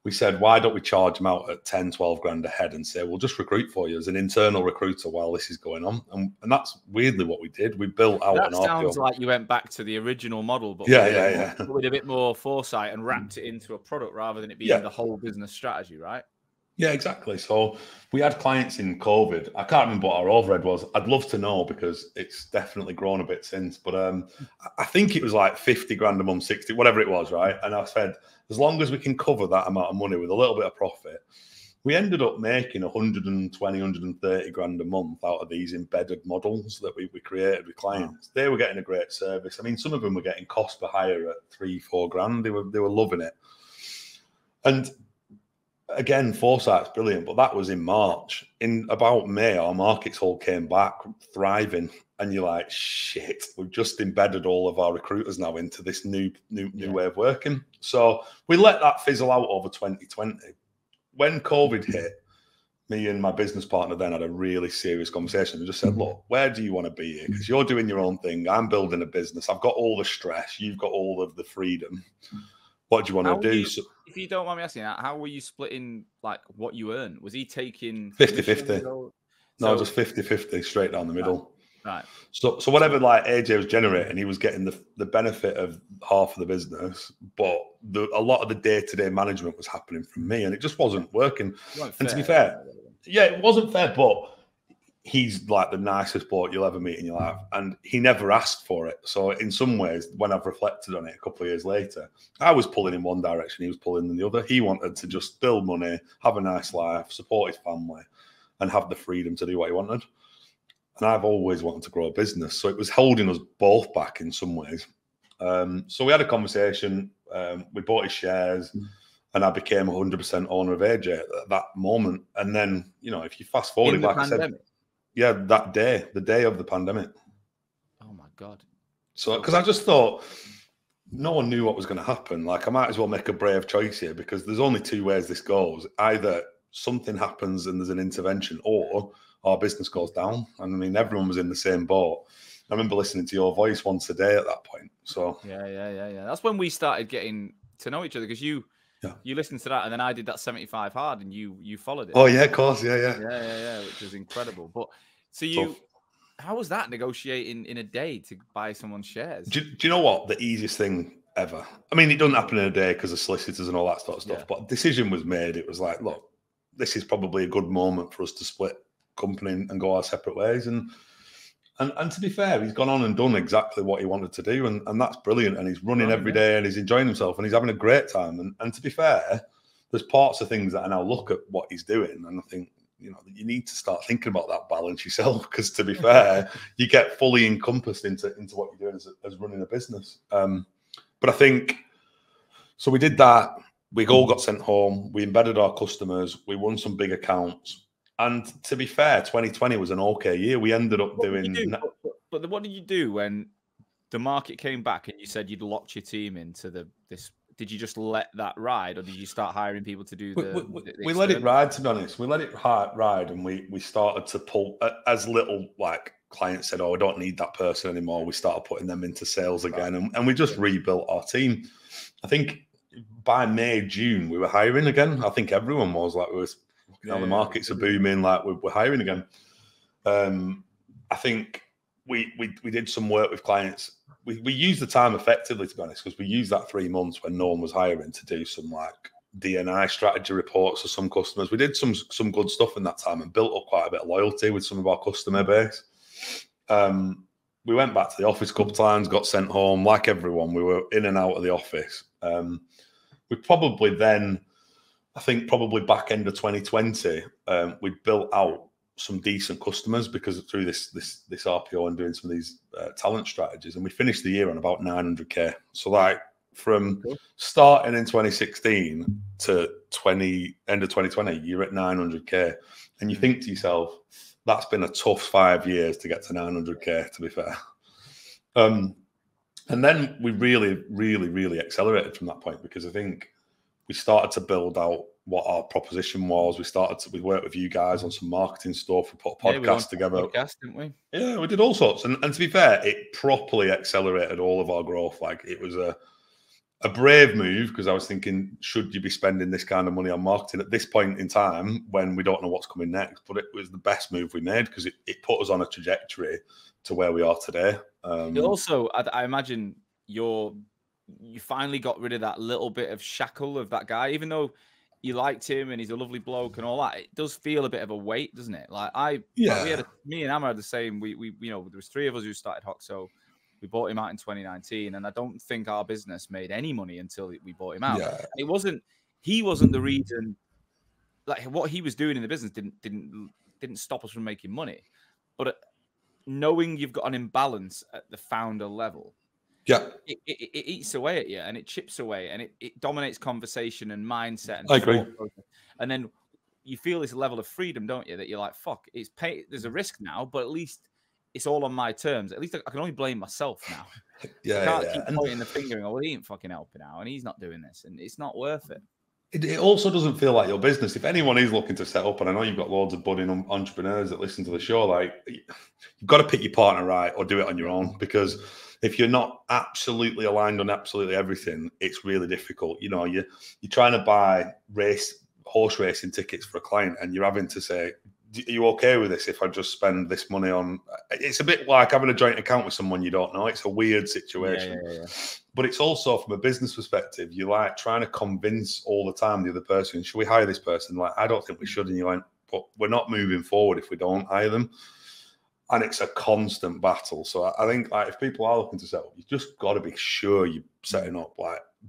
We said, why don't we charge them out at 10, 12 grand a head and say, we'll just recruit for you as an internal recruiter while this is going on. And that's weirdly what we did. We built out an RPO. That sounds like you went back to the original model, but with a bit more foresight and wrapped it into a product rather than it being the whole business strategy, right? Yeah, exactly. So we had clients in COVID. I can't remember what our overhead was. I'd love to know because it's definitely grown a bit since. But I think it was like 50 grand a month, 60, whatever it was, right? And I said, as long as we can cover that amount of money with a little bit of profit, we ended up making 120, 130 grand a month out of these embedded models that we created with clients. They were getting a great service. I mean, some of them were getting cost per hire at 3, 4 grand. They were loving it. And again, foresight's brilliant, but that was in March. In about May, our markets all came back thriving, and you're like, shit, we've just embedded all of our recruiters now into this new way of working. So we let that fizzle out over 2020. When COVID hit, me and my business partner then had a really serious conversation. We just said, look, where do you want to be here? Because you're doing your own thing. I'm building a business. I've got all the stress. You've got all of the freedom. What do you want to do? If you don't mind me asking, how were you splitting like what you earn? Was he taking 50-50? No, just 50-50 straight down the middle. Right. So whatever like AJ was generating, he was getting the benefit of half of the business, but a lot of the day-to-day management was happening from me, and it just wasn't working. And to be fair, Yeah, it wasn't fair, but he's like the nicest bloke you'll ever meet in your life, and he never asked for it. So in some ways, when I've reflected on it a couple of years later, I was pulling in one direction, he was pulling in the other. He wanted to just build money, have a nice life, support his family, and have the freedom to do what he wanted. And I've always wanted to grow a business, so it was holding us both back in some ways. So we had a conversation. We bought his shares. And I became 100% owner of AJ at that moment. And then, you know, if you fast forward, like I said, yeah, that day, the day of the pandemic. Oh my God. So, because I just thought no one knew what was going to happen. Like, I might as well make a brave choice here, because there's only two ways this goes. Either something happens and there's an intervention, or our business goes down. And I mean, everyone was in the same boat. I remember listening to your voice once a day at that point. So yeah. That's when we started getting to know each other, because you listened to that, and then I did that 75 hard, and you followed it. Oh yeah, of course, yeah, which was incredible. But so how was that negotiating in a day to buy someone's shares? Do you know what? The easiest thing ever. I mean, it doesn't happen in a day because of solicitors and all that sort of stuff. But a decision was made. It was like, look, this is probably a good moment for us to split company and go our separate ways. And to be fair, he's gone on and done exactly what he wanted to do, and that's brilliant. And he's running every day, and he's enjoying himself, and he's having a great time. And to be fair, there's parts of things that I now look at what he's doing, and I think, you know, you need to start thinking about that balance yourself, because to be fair, you get fully encompassed into what you're doing as running a business. But I think, so we did that. We all got sent home. We embedded our customers. We won some big accounts. And to be fair, 2020 was an okay year. We ended up doing... But what did you do when the market came back and you said you'd locked your team into this? Did you just let that ride, or did you start hiring people to do we let it ride, to be honest. We let it ride, and we started to pull, as little like clients said, oh, I don't need that person anymore. We started putting them into sales again, and we just rebuilt our team. I think by May, June, we were hiring again. I think everyone was like, the markets are booming, like we're hiring again. I think we did some work with clients. We used the time effectively, to be honest, because we used that 3 months when no one was hiring to do some like DNI strategy reports for some customers. We did some good stuff in that time and built up quite a bit of loyalty with some of our customer base. We went back to the office a couple of times, got sent home like everyone. We were in and out of the office. We probably then, I think probably back end of 2020, we built out some decent customers because through this RPO and doing some of these talent strategies, and we finished the year on about 900k. So like from starting in 2016 to end of 2020, you're at 900k, and you think to yourself, that's been a tough 5 years to get to 900k, to be fair. And then we really accelerated from that point, because I think we started to build out what our proposition was. We worked with you guys on some marketing stuff. We put a podcast together. Podcast, didn't we? Yeah, we did all sorts. And to be fair, it properly accelerated all of our growth. Like, it was a brave move, because I was thinking, should you be spending this kind of money on marketing at this point in time when we don't know what's coming next? But it was the best move we made, because it put us on a trajectory to where we are today. Also, I imagine you finally got rid of that little bit of shackle of that guy, even though you liked him and he's a lovely bloke and all that. It does feel a bit of a weight, doesn't it? Like me and Amma had the same. We you know, there was 3 of us who started Voxel. We bought him out in 2019, and I don't think our business made any money until we bought him out. Yeah. He wasn't the reason. Like, what he was doing in the business didn't stop us from making money, but knowing you've got an imbalance at the founder level. Yeah, it eats away at you, and it chips away, and it dominates conversation and mindset. And I agree. And then you feel this level of freedom, don't you? That you're like, fuck, there's a risk now, but at least it's all on my terms. At least I can only blame myself now. I can't keep pointing the finger and go, well, he ain't fucking helping out, and he's not doing this, and it's not worth it. It also doesn't feel like your business. If anyone is looking to set up, and I know you've got loads of budding entrepreneurs that listen to the show, like, you've got to pick your partner right or do it on your own, because if you're not absolutely aligned on absolutely everything, it's really difficult. You know, you're trying to buy horse racing tickets for a client, and you're having to say, are you okay with this if I just spend this money on... It's a bit like having a joint account with someone you don't know. It's a weird situation. Yeah. But it's also, from a business perspective, you're like trying to convince all the time the other person, should we hire this person? Like, I don't think we should. And you're like, but we're not moving forward if we don't hire them. And it's a constant battle. So I think like if people are looking to set up, you just got to be sure you're setting up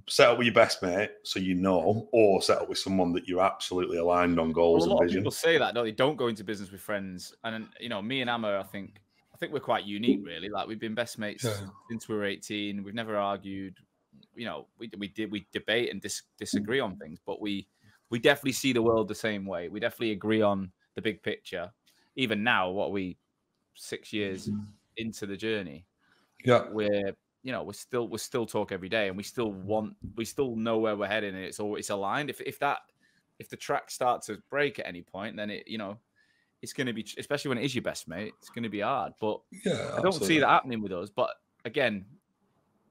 set up with your best mate so you know, or set up with someone that you're absolutely aligned on goals and vision. A lot of people say that, don't they? Don't go into business with friends. And me and Amma, I think we're quite unique, really. Like we've been best mates since we were 18. We've never argued. We debate and disagree on things, but we definitely see the world the same way. We definitely agree on the big picture. Even now, what are we 6 years into the journey? Yeah, we still talk every day, and we still know where we're heading, and it's aligned. If the tracks start to break at any point, then it's going to be, especially when it is your best mate, it's going to be hard. But I don't see that happening with us. But again,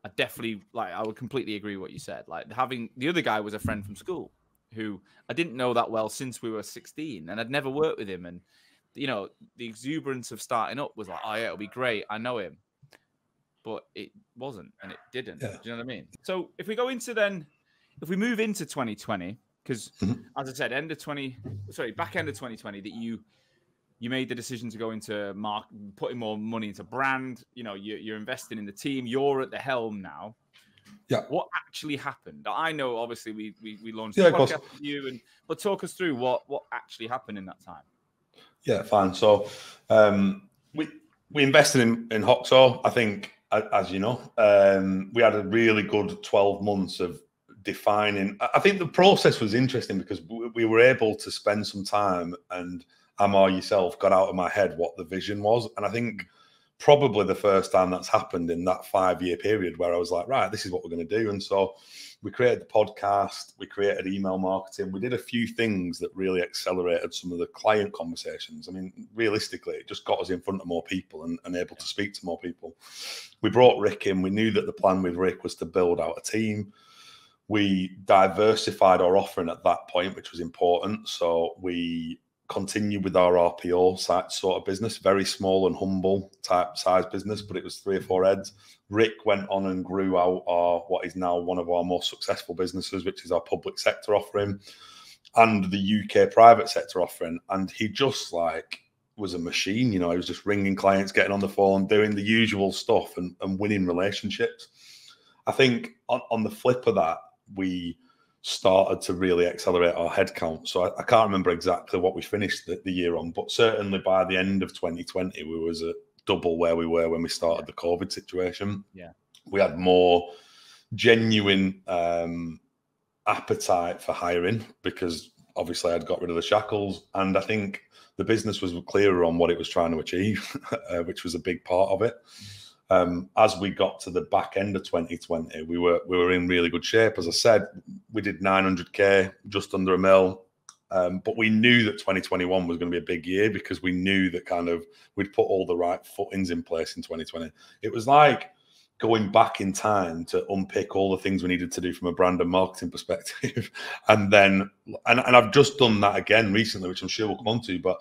I would completely agree with what you said. Like having the other guy was a friend from school who I didn't know that well since we were 16, and I'd never worked with him. And the exuberance of starting up was like, oh yeah, it'll be great. I know him, but it wasn't, and it didn't. Yeah. Do you know what I mean? So if we move into 2020, because as I said, back end of 2020, that you made the decision to go into putting more money into brand. You're investing in the team. You're at the helm now. Yeah. What actually happened? I know, obviously, we launched the podcast with you, but talk us through what actually happened in that time. Yeah, fine. So we invested in Voxel. I think, as you know, we had a really good 12 months of defining. I think the process was interesting because we were able to spend some time, and Amar, yourself, got out of my head what the vision was. And I think probably the first time that's happened in that 5-year period where I was like, right, this is what we're going to do. And so we created the podcast, we created email marketing, we did a few things that really accelerated some of the client conversations. I mean, realistically, it just got us in front of more people and able to speak to more people. We brought Rick in. We knew that the plan with Rick was to build out a team. We diversified our offering at that point, which was important. So we continued with our RPO sort of business, very small and humble type size business, but it was 3 or 4 heads. Rick went on and grew out what is now one of our most successful businesses, which is our public sector offering and the UK private sector offering. And he just was a machine. He was just ringing clients, getting on the phone, doing the usual stuff and winning relationships. I think on the flip of that, we started to really accelerate our headcount. So I can't remember exactly what we finished the year on, but certainly by the end of 2020, we was at double where we were when we started the COVID situation. Yeah, we had more genuine appetite for hiring because obviously I'd got rid of the shackles, and I think the business was clearer on what it was trying to achieve, which was a big part of it. As we got to the back end of 2020, we were in really good shape. As I said, we did 900K, just under $1 million. But we knew that 2021 was going to be a big year because we knew that we'd put all the right footings in place in 2020. It was like going back in time to unpick all the things we needed to do from a brand and marketing perspective. and I've just done that again recently, which I'm sure we'll come on to, but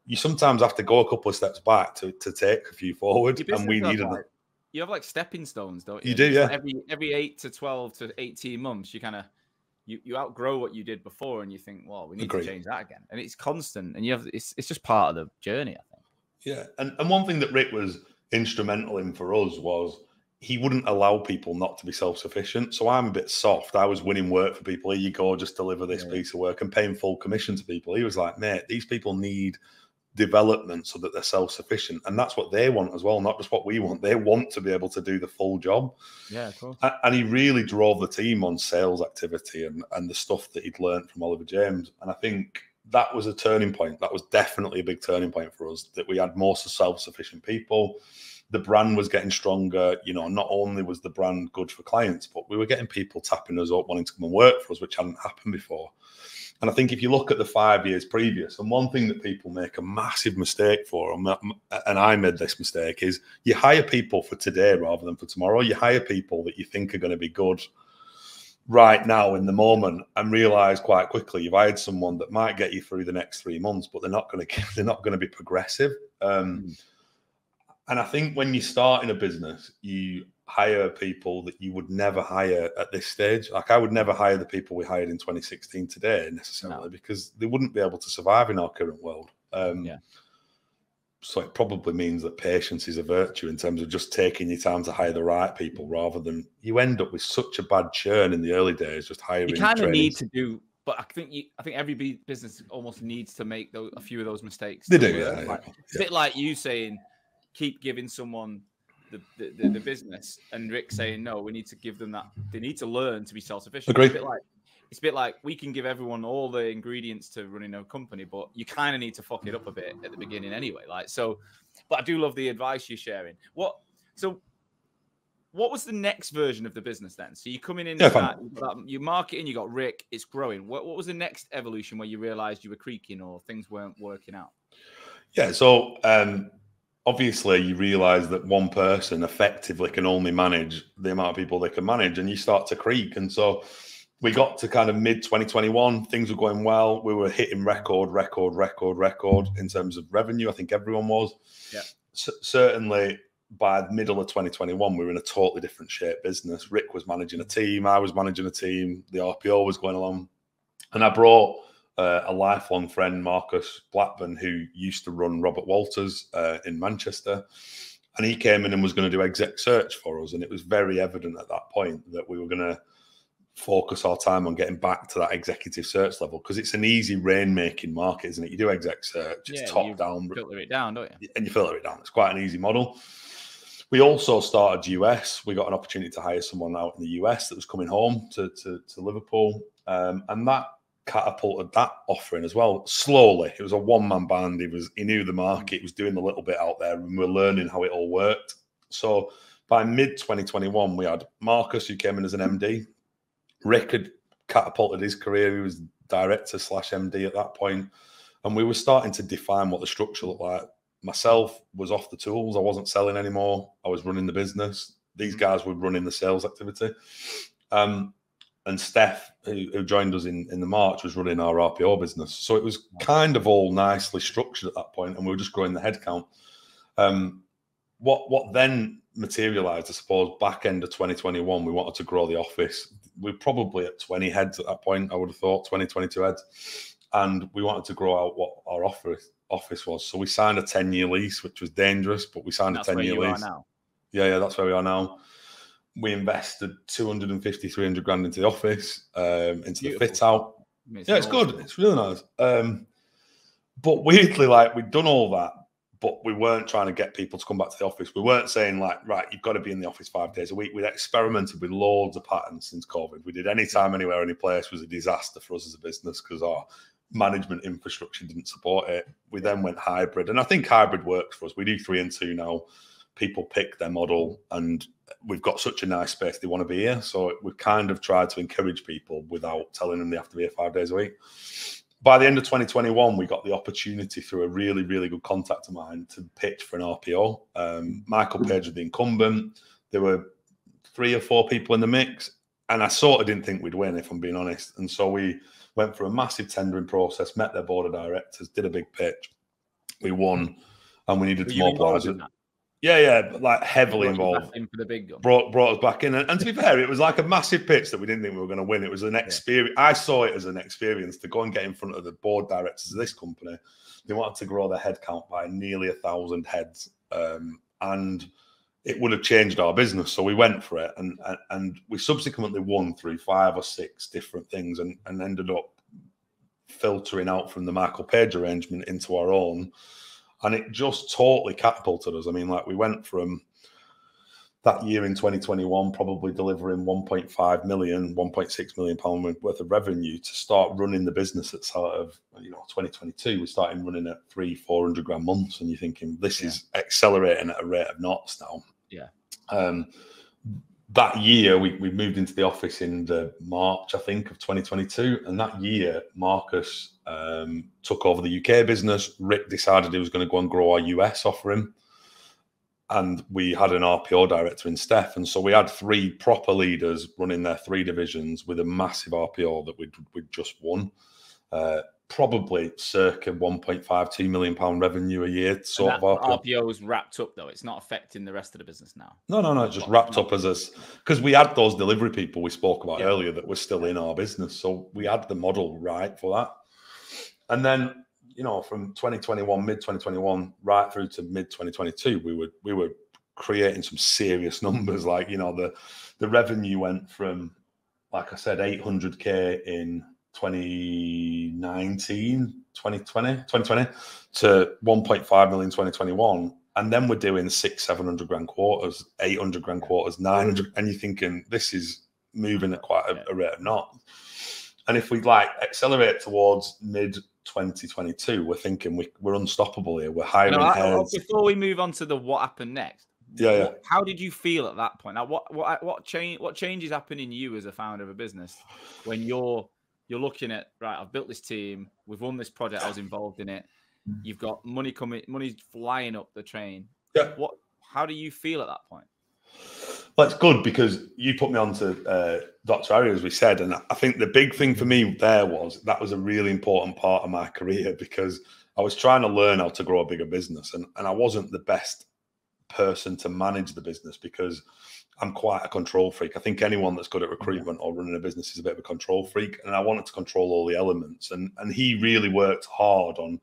you sometimes have to go a couple of steps back to take a few forward, and we needed it. You have stepping stones, don't you? You do, yeah. Every 8 to 12 to 18 months, you outgrow what you did before, and you think, well, we need to change that again. And it's constant, and it's just part of the journey, I think. Yeah, and one thing that Rick was instrumental in for us was he wouldn't allow people not to be self-sufficient. So I'm a bit soft. I was winning work for people. Here you go, just deliver this piece of work and paying full commission to people. He was like, mate, these people need development so that they're self-sufficient, and that's what they want as well, not just what we want. They want to be able to do the full job. Yeah, of course. And he really drove the team on sales activity and the stuff that he'd learned from Oliver James. And I think that was a turning point. That was definitely a big turning point for us, that we had more self-sufficient people. The brand was getting stronger. Not only was the brand good for clients, but we were getting people tapping us up, wanting to come and work for us, which hadn't happened before. And I think if you look at the 5 years previous, and one thing that people make a massive mistake for, and I made this mistake, is you hire people for today rather than for tomorrow. You hire people that you think are going to be good right now in the moment, and realize quite quickly you've hired someone that might get you through the next 3 months, but they're not going to be progressive. And I think when you start in a business, you hire people that you would never hire at this stage. Like I would never hire the people we hired in 2016 today necessarily, because they wouldn't be able to survive in our current world. So it probably means that patience is a virtue in terms of just taking your time to hire the right people, rather than you end up with such a bad churn in the early days, just hiring. You kind of need to do, but I think every business almost needs to make a few of those mistakes. They do, yeah. It's a bit like you saying, keep giving someone the business, and Rick saying, no, we need to give them that. They need to learn to be self-sufficient. Agreed. It's a bit like we can give everyone all the ingredients to running a company, but you kind of need to fuck it up a bit at the beginning anyway. But I do love the advice you're sharing. What was the next version of the business then? So you're coming in, you're marketing, you got Rick, it's growing. What was the next evolution where you realized you were creaking or things weren't working out? Yeah, so obviously you realize that one person effectively can only manage the amount of people they can manage, and you start to creak. And so we got to kind of mid-2021, things were going well. We were hitting record in terms of revenue. I think everyone was. Yeah. Certainly by the middle of 2021, we were in a totally different shape business. Rick was managing a team. I was managing a team. The RPO was going along. And I brought a lifelong friend, Marcus Blackburn, who used to run Robert Walters in Manchester. And he came in and was going to do exec search for us. And it was very evident at that point that we were going to focus our time on getting back to that executive search level, because it's an easy rainmaking market, isn't it? You do exec search, it's top down. Filter it down, don't you? And you filter it down. It's quite an easy model. We also started US. We got an opportunity to hire someone out in the US that was coming home to Liverpool. And that catapulted that offering as well. Slowly. It was a one-man band. He knew the market. He was doing a little bit out there, and we were learning how it all worked. So by mid-2021, we had Marcus, who came in as an MD. Rick had catapulted his career. He was director/MD at that point. And we were starting to define what the structure looked like. Myself was off the tools. I wasn't selling anymore. I was running the business. These guys were running the sales activity. And Steph, who joined us in the March, was running our RPO business. So it was kind of all nicely structured at that point, and we were just growing the headcount. What then materialized, I suppose, back end of 2021, we wanted to grow the office. We're probably at 20 heads at that point, I would have thought, 20, 22 heads. And we wanted to grow out what our office was. So we signed a 10-year lease, which was dangerous, but we signed a 10-year lease. Now. Yeah, that's where we are now. We invested 250, 300 grand into the office, into the fit out. Yeah, it's good. It's really nice. But weirdly, we'd done all that, but we weren't trying to get people to come back to the office. We weren't saying right, you've got to be in the office 5 days a week. We'd experimented with loads of patterns since COVID. We did anytime, anywhere, any place was a disaster for us as a business because our management infrastructure didn't support it. We then went hybrid, and I think hybrid works for us. We do 3 and 2 now. People pick their model, and we've got such a nice space they want to be here. So we've kind of tried to encourage people without telling them they have to be here 5 days a week. By the end of 2021, we got the opportunity through a really, really good contact of mine to pitch for an RPO. Michael Page was the incumbent. There were 3 or 4 people in the mix, and I sort of didn't think we'd win, if I'm being honest. And so we went through a massive tendering process, met their board of directors, did a big pitch. We won, and we needed to mobilize it. Yeah, heavily involved. For the big gun. Brought us back in, and to be fair, it was like a massive pitch that we didn't think we were going to win. It was an experience. I saw it as an experience to go and get in front of the board directors of this company. They wanted to grow their headcount by nearly 1,000 heads, and it would have changed our business. So we went for it, and we subsequently won through 5 or 6 different things, and ended up filtering out from the Michael Page arrangement into our own. And it just totally catapulted us. I mean, we went from that year in 2021, probably delivering 1.5 million, 1.6 million pound worth of revenue, to start running the business at sort of, 2022. We started running at 300-400 grand months, and you're thinking, this is accelerating at a rate of knots now. Yeah. That year, we moved into the office in the March, I think, of 2022. And that year, Marcus took over the UK business. Rick decided he was going to go and grow our US offering. And we had an RPO director in Steph. And so we had 3 proper leaders running their 3 divisions with a massive RPO that we'd just won. probably circa 1.5–2 million pound revenue a year. Sort of RPO is wrapped up though. It's not affecting the rest of the business now. No. It's just wrapped up as us, because we had those delivery people we spoke about earlier that were still in our business. So we had the model right for that. And then, you know, from 2021, mid 2021, right through to mid 2022, we were creating some serious numbers. Like, you know, the revenue went from, like I said, 800K in 2020 to 1.5 million in 2021. And then we're doing 600-700 grand quarters, 800 grand quarters, 900. And you're thinking, this is moving at quite a rate of knots. And if we like accelerate towards mid 2022, we're thinking we're unstoppable here. We're hiring heads. Before we move on to what happened next, how did you feel at that point? Now, what changes happen in you as a founder of a business when you're looking at, right, I've built this team, we've won this project, I was involved in it, you've got money's flying up the train. Yeah. How do you feel at that point? Well, it's good because you put me on to Dr. Harry, as we said, and I think the big thing for me there was that was a really important part of my career, because I was trying to learn how to grow a bigger business, and I wasn't the best person to manage the business because I'm quite a control freak. I think anyone that's good at recruitment or running a business is a bit of a control freak, and I wanted to control all the elements. And he really worked hard on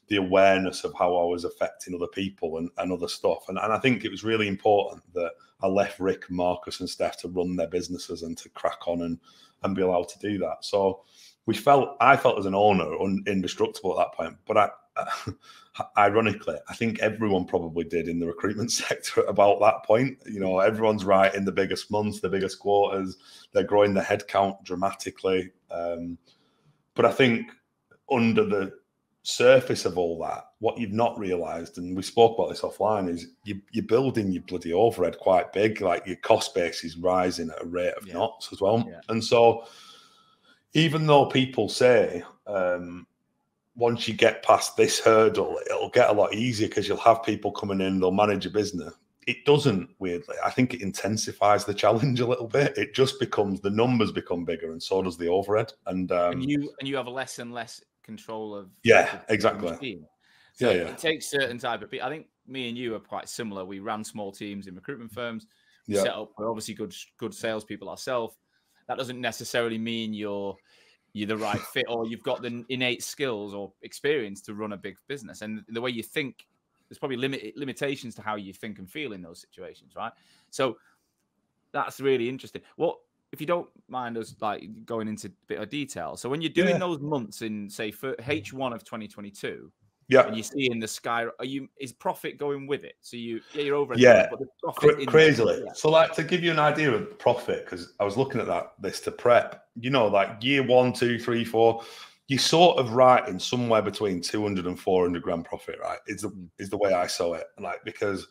the awareness of how I was affecting other people and other stuff. And I think it was really important that I left Rick, Marcus and Steph to run their businesses and to crack on and be allowed to do that. So I felt as an owner indestructible at that point. But ironically, I think everyone probably did in the recruitment sector at about that point. You know, everyone's right in the biggest months, the biggest quarters. They're growing their headcount dramatically. But I think under the surface of all that, what you've not realized, and we spoke about this offline, is you're building your bloody overhead quite big. Like, your cost base is rising at a rate of knots as well. Yeah. And so even though people say once you get past this hurdle, it'll get a lot easier because you'll have people coming in, they'll manage your business. It doesn't, weirdly. I think it intensifies the challenge a little bit. It just becomes, the numbers become bigger, and so does the overhead. And you have less and less control of exactly. So it takes certain type of people. I think me and you are quite similar. We ran small teams in recruitment firms. We set up, we're obviously good salespeople ourselves. That doesn't necessarily mean you're the right fit or you've got the innate skills or experience to run a big business. And the way you think, there's probably limitations to how you think and feel in those situations, right? So that's really interesting. What, if you don't mind us like going into a bit of detail, so when you're doing those months in, say, for H1 of 2022, and you see in the sky, is profit going with it? So you're over but the profit crazily. So, like, to give you an idea of profit, because I was looking at this to prep, you know, like year 1, 2, 3, 4, you sort of writing somewhere between 200 and 400 grand profit, right? Is the way I saw it. Like, because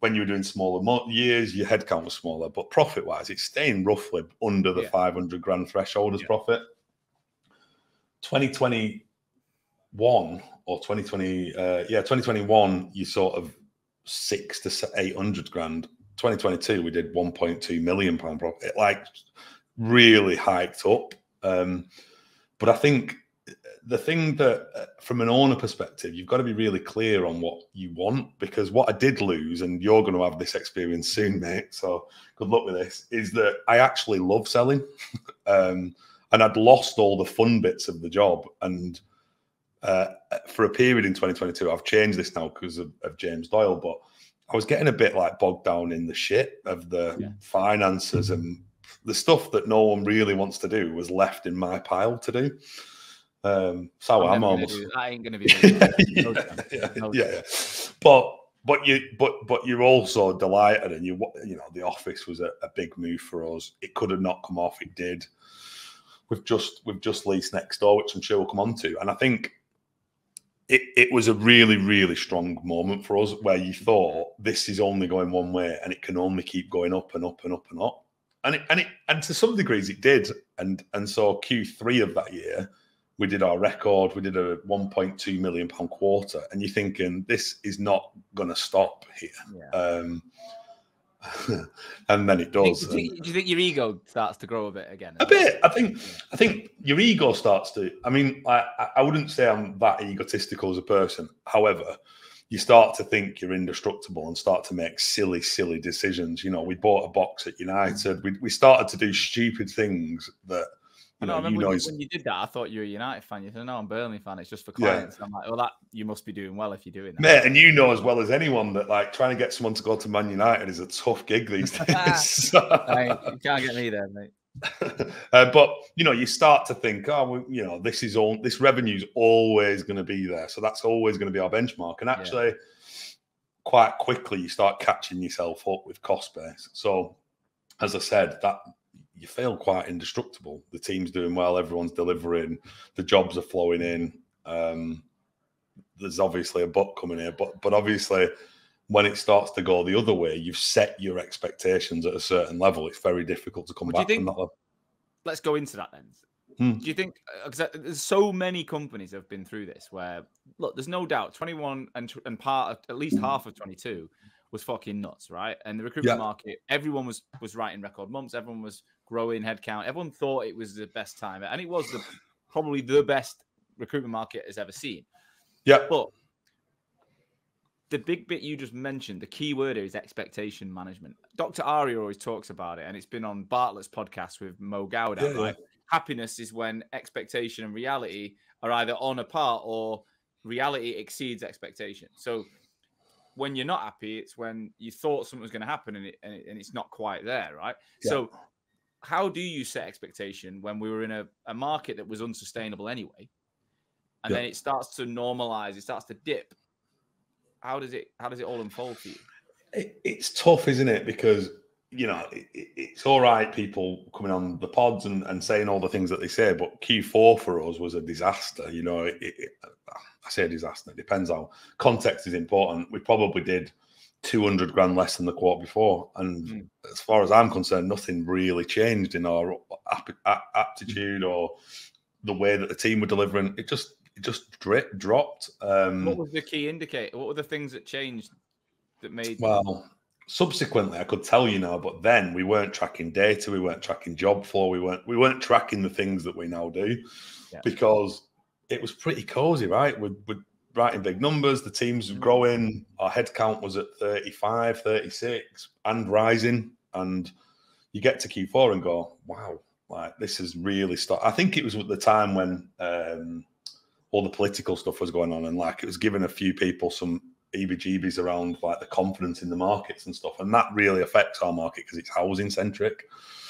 when you were doing smaller years, your headcount was smaller, but profit wise, it's staying roughly under the 500 grand threshold as profit. 2021 or 2021, you sort of 600 to 800 grand. 2022, we did 1.2 million pound profit. It like really hiked up. But I think the thing that, from an owner perspective, you've got to be really clear on what you want, because what I did lose, and you're going to have this experience soon, mate, so good luck with this, is that I actually love selling. And I'd lost all the fun bits of the job. And for a period in 2022, I've changed this now because of James Doyle, but I was getting a bit like bogged down in the shit of the finances, and the stuff that no one really wants to do was left in my pile to do. So I'm almost. I ain't going to be. But you're also delighted, and you know the office was a big move for us. It could have not come off. It did. We've just leased next door, which I'm sure we'll come on to. And I think it was a really, really strong moment for us, where you thought this is only going one way, and it can only keep going up and up and up and up. And to some degrees it did. And so Q3 of that year, we did our record. We did a 1.2 million pound quarter, and you're thinking this is not going to stop here. And then it does. Do you think your ego starts to grow a bit again? A bit. I think your ego starts to. I mean, I wouldn't say I'm that egotistical as a person. However, you start to think you're indestructible and start to make silly decisions. You know, we bought a box at United. We started to do stupid things that. I remember when you did that, I thought you were a United fan. You said, "No, I'm a Burnley fan. It's just for clients." Yeah. I'm like, "Well, that you must be doing well if you're doing that." Mate, and you know as well as anyone that like trying to get someone to go to Man United is a tough gig these days. You can't get me there, mate. But you know, you start to think, this revenue's always going to be there, so that's always going to be our benchmark. And actually, quite quickly, you start catching yourself up with cost base. So, as I said, that. You feel quite indestructible. The team's doing well. Everyone's delivering. The jobs are flowing in. There's obviously a buck coming here, but obviously when it starts to go the other way, you've set your expectations at a certain level. It's very difficult to come back from that level. Let's go into that then. Do you think, because there's so many companies that have been through this where, look, there's no doubt 21 and part of, at least half of 22 was fucking nuts, right? And the recruitment market, everyone was writing record months. Everyone was growing headcount. Everyone thought it was the best time. And it was probably the best recruitment market has ever seen. Yeah. But the big bit you just mentioned, the key word here is expectation management. Dr. Ari always talks about it, and it's been on Bartlett's podcast with Mo Gowda, right? Happiness is when expectation and reality are either on a par or reality exceeds expectation. So when you're not happy, it's when you thought something was going to happen and it's not quite there, right? Yeah. So how do you set expectation when we were in a market that was unsustainable anyway, and then it starts to normalize, it starts to dip? How does it all unfold for you? It's tough, isn't it? Because, you know, it's all right, people coming on the pods and saying all the things that they say, but Q4 for us was a disaster. You know, I say a disaster. It depends how context is important. We probably did 200 grand less than the quarter before. And as far as I'm concerned, nothing really changed in our aptitude or the way that the team were delivering. It just dropped. What was the key indicator? What were the things that changed that made... Well, subsequently, I could tell you now, but then we weren't tracking data. We weren't tracking job flow. We weren't tracking the things that we now do because it was pretty cozy, right? We're writing big numbers. The team's growing. Our headcount was at 35, 36 and rising. And you get to Q4 and go, wow, like this is really I think it was at the time when all the political stuff was going on and like it was giving a few people some EBGBs around like the confidence in the markets and stuff. And that really affects our market because it's housing centric.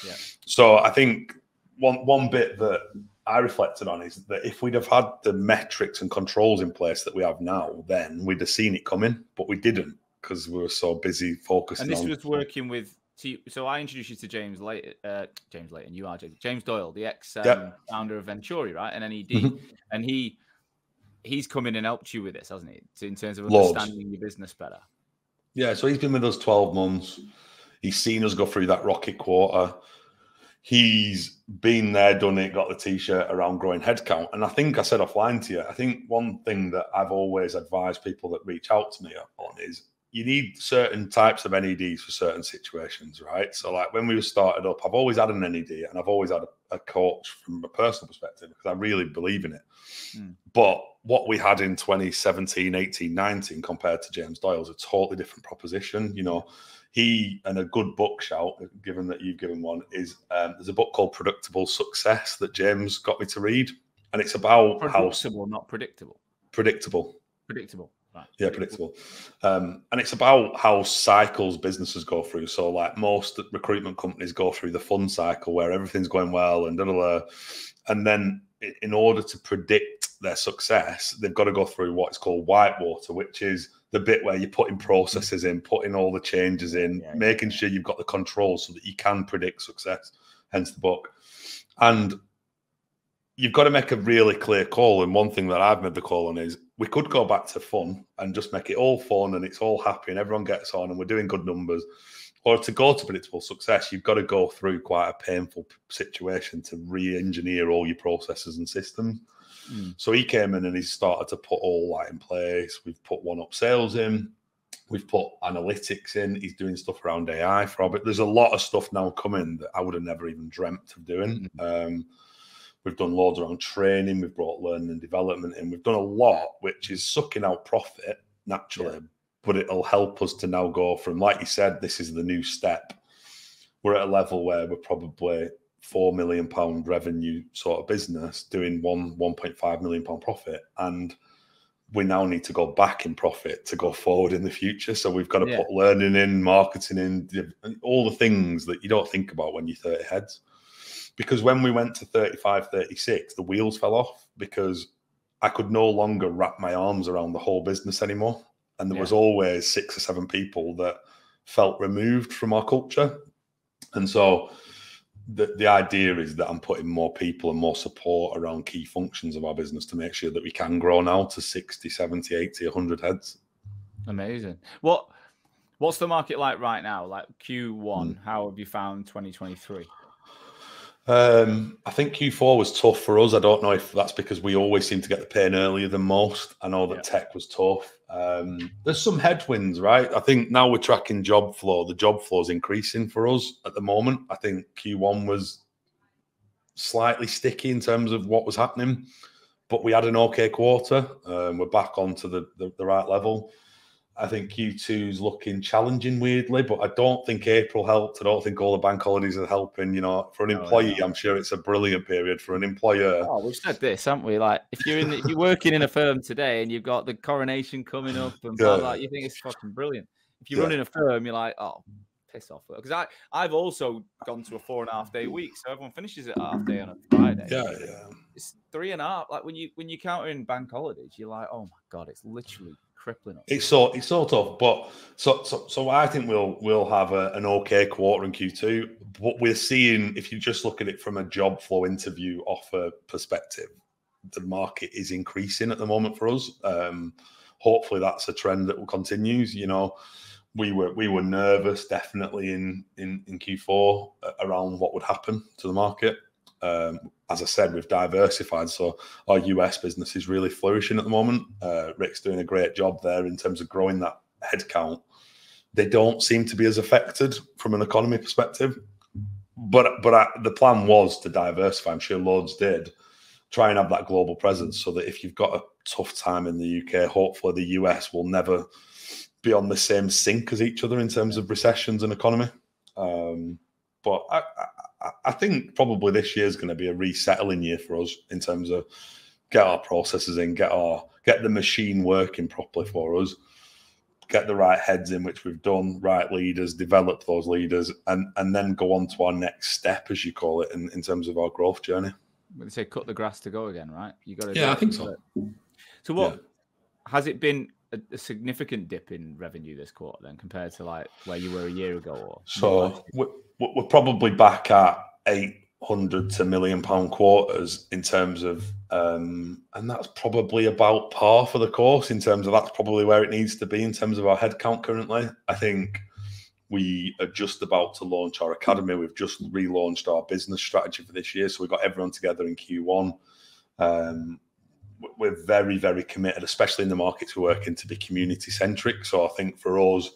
Yeah. So I think one bit that I reflected on is that if we'd have had the metrics and controls in place that we have now, then we'd have seen it coming, but we didn't because we were so busy focusing on... And this was working with... So I introduced you to James Leighton. You are James Doyle, the ex-founder of Venturi, right? And NED. And he's come in and helped you with this, hasn't he? In terms of understanding your business better. Yeah, so he's been with us 12 months. He's seen us go through that rocket quarter. He's been there, done it, got the T-shirt around growing headcount. And I think I said offline to you, I think one thing that I've always advised people that reach out to me on is you need certain types of NEDs for certain situations, right? So like when we were started up, I've always had an NED and I've always had a coach from a personal perspective because I really believe in it. But what we had in 2017, 18, 19 compared to James Doyle is a totally different proposition. You know, he, and a good book shout, given that you've given one, is there's a book called Predictable Success that James got me to read. And it's about predictable, not predictable. Predictable. Right. Yeah, predictable. And it's about how cycles businesses go through. So like most recruitment companies go through the fun cycle where everything's going well and and then in order to predict their success, they've got to go through what's called whitewater, which is the bit where you're putting processes in, putting all the changes in, making sure you've got the control so that you can predict success, hence the book. And you've got to make a really clear call. And one thing that I've made the call on is we could go back to fun and just make it all fun and it's all happy and everyone gets on and we're doing good numbers. Or to go to predictable success, you've got to go through quite a painful situation to re-engineer all your processes and systems. So he came in and he started to put all that in place. We've put one-up sales in. We've put analytics in. He's doing stuff around AI for Robert. There's a lot of stuff now coming that I would have never even dreamt of doing. We've done loads around training. We've brought learning and development in. We've done a lot, which is sucking out profit naturally, but it'll help us to now go from, like you said, this is the new step. We're at a level where we're probably £4 million revenue sort of business doing £1.5 million profit. And we now need to go back in profit to go forward in the future. So we've got to put learning in, marketing in, all the things that you don't think about when you're 30 heads. Because when we went to 35, 36, the wheels fell off because I could no longer wrap my arms around the whole business anymore. And there was always 6 or 7 people that felt removed from our culture. And so the idea is that I'm putting more people and more support around key functions of our business to make sure that we can grow now to 60, 70, 80, 100 heads. Amazing. What's the market like right now? Like Q1, how have you found 2023? I think Q4 was tough for us. I don't know if that's because we always seem to get the pain earlier than most. I know that tech was tough. There's some headwinds, right? I think now we're tracking job flow. The job flow is increasing for us at the moment. I think Q1 was slightly sticky in terms of what was happening, but we had an okay quarter. We're back onto the right level. I think Q2 is looking challenging weirdly, but I don't think April helped. I don't think all the bank holidays are helping. You know, for an employee, I'm sure it's a brilliant period. For an employer, we've said this, haven't we? Like, if you're working in a firm today and you've got the coronation coming up and blah blah, you think it's fucking brilliant. If you're running a firm, you're like, oh, piss off. Because I've also gone to a 4.5-day week, so everyone finishes at half day on a Friday. It's 3.5. Like when you count in bank holidays, you're like, oh my god, it's literally crippling us. It's so tough, but so I think we'll have an okay quarter in Q2. What we're seeing, if you just look at it from a job flow interview offer perspective, the market is increasing at the moment for us. Hopefully, that's a trend that will continue. You know, we were nervous definitely in Q4 around what would happen to the market. As I said, we've diversified, so our US business is really flourishing at the moment. Rick's doing a great job there in terms of growing that headcount. They don't seem to be as affected from an economy perspective, but the plan was to diversify. I'm sure loads did. Try and have that global presence so that if you've got a tough time in the UK, hopefully the US will never be on the same sync as each other in terms of recessions and economy. But I think probably this year is going to be a resettling year for us in terms of get our processes in, get the machine working properly for us, get the right heads in, which we've done, right leaders, develop those leaders, and then go on to our next step, as you call it, in terms of our growth journey. They say cut the grass to go again, right? You got to. Yeah, I think so. So what has it been a significant dip in revenue this quarter then compared to like where you were a year ago? Or so we're probably back at 800 to £1 million quarters in terms of, and that's probably about par for the course in terms of that's probably where it needs to be in terms of our headcount currently. I think we are just about to launch our academy. We've just relaunched our business strategy for this year. So we got everyone together in Q1. We're very, very committed, especially in the markets we work in, to be community centric. So I think for us,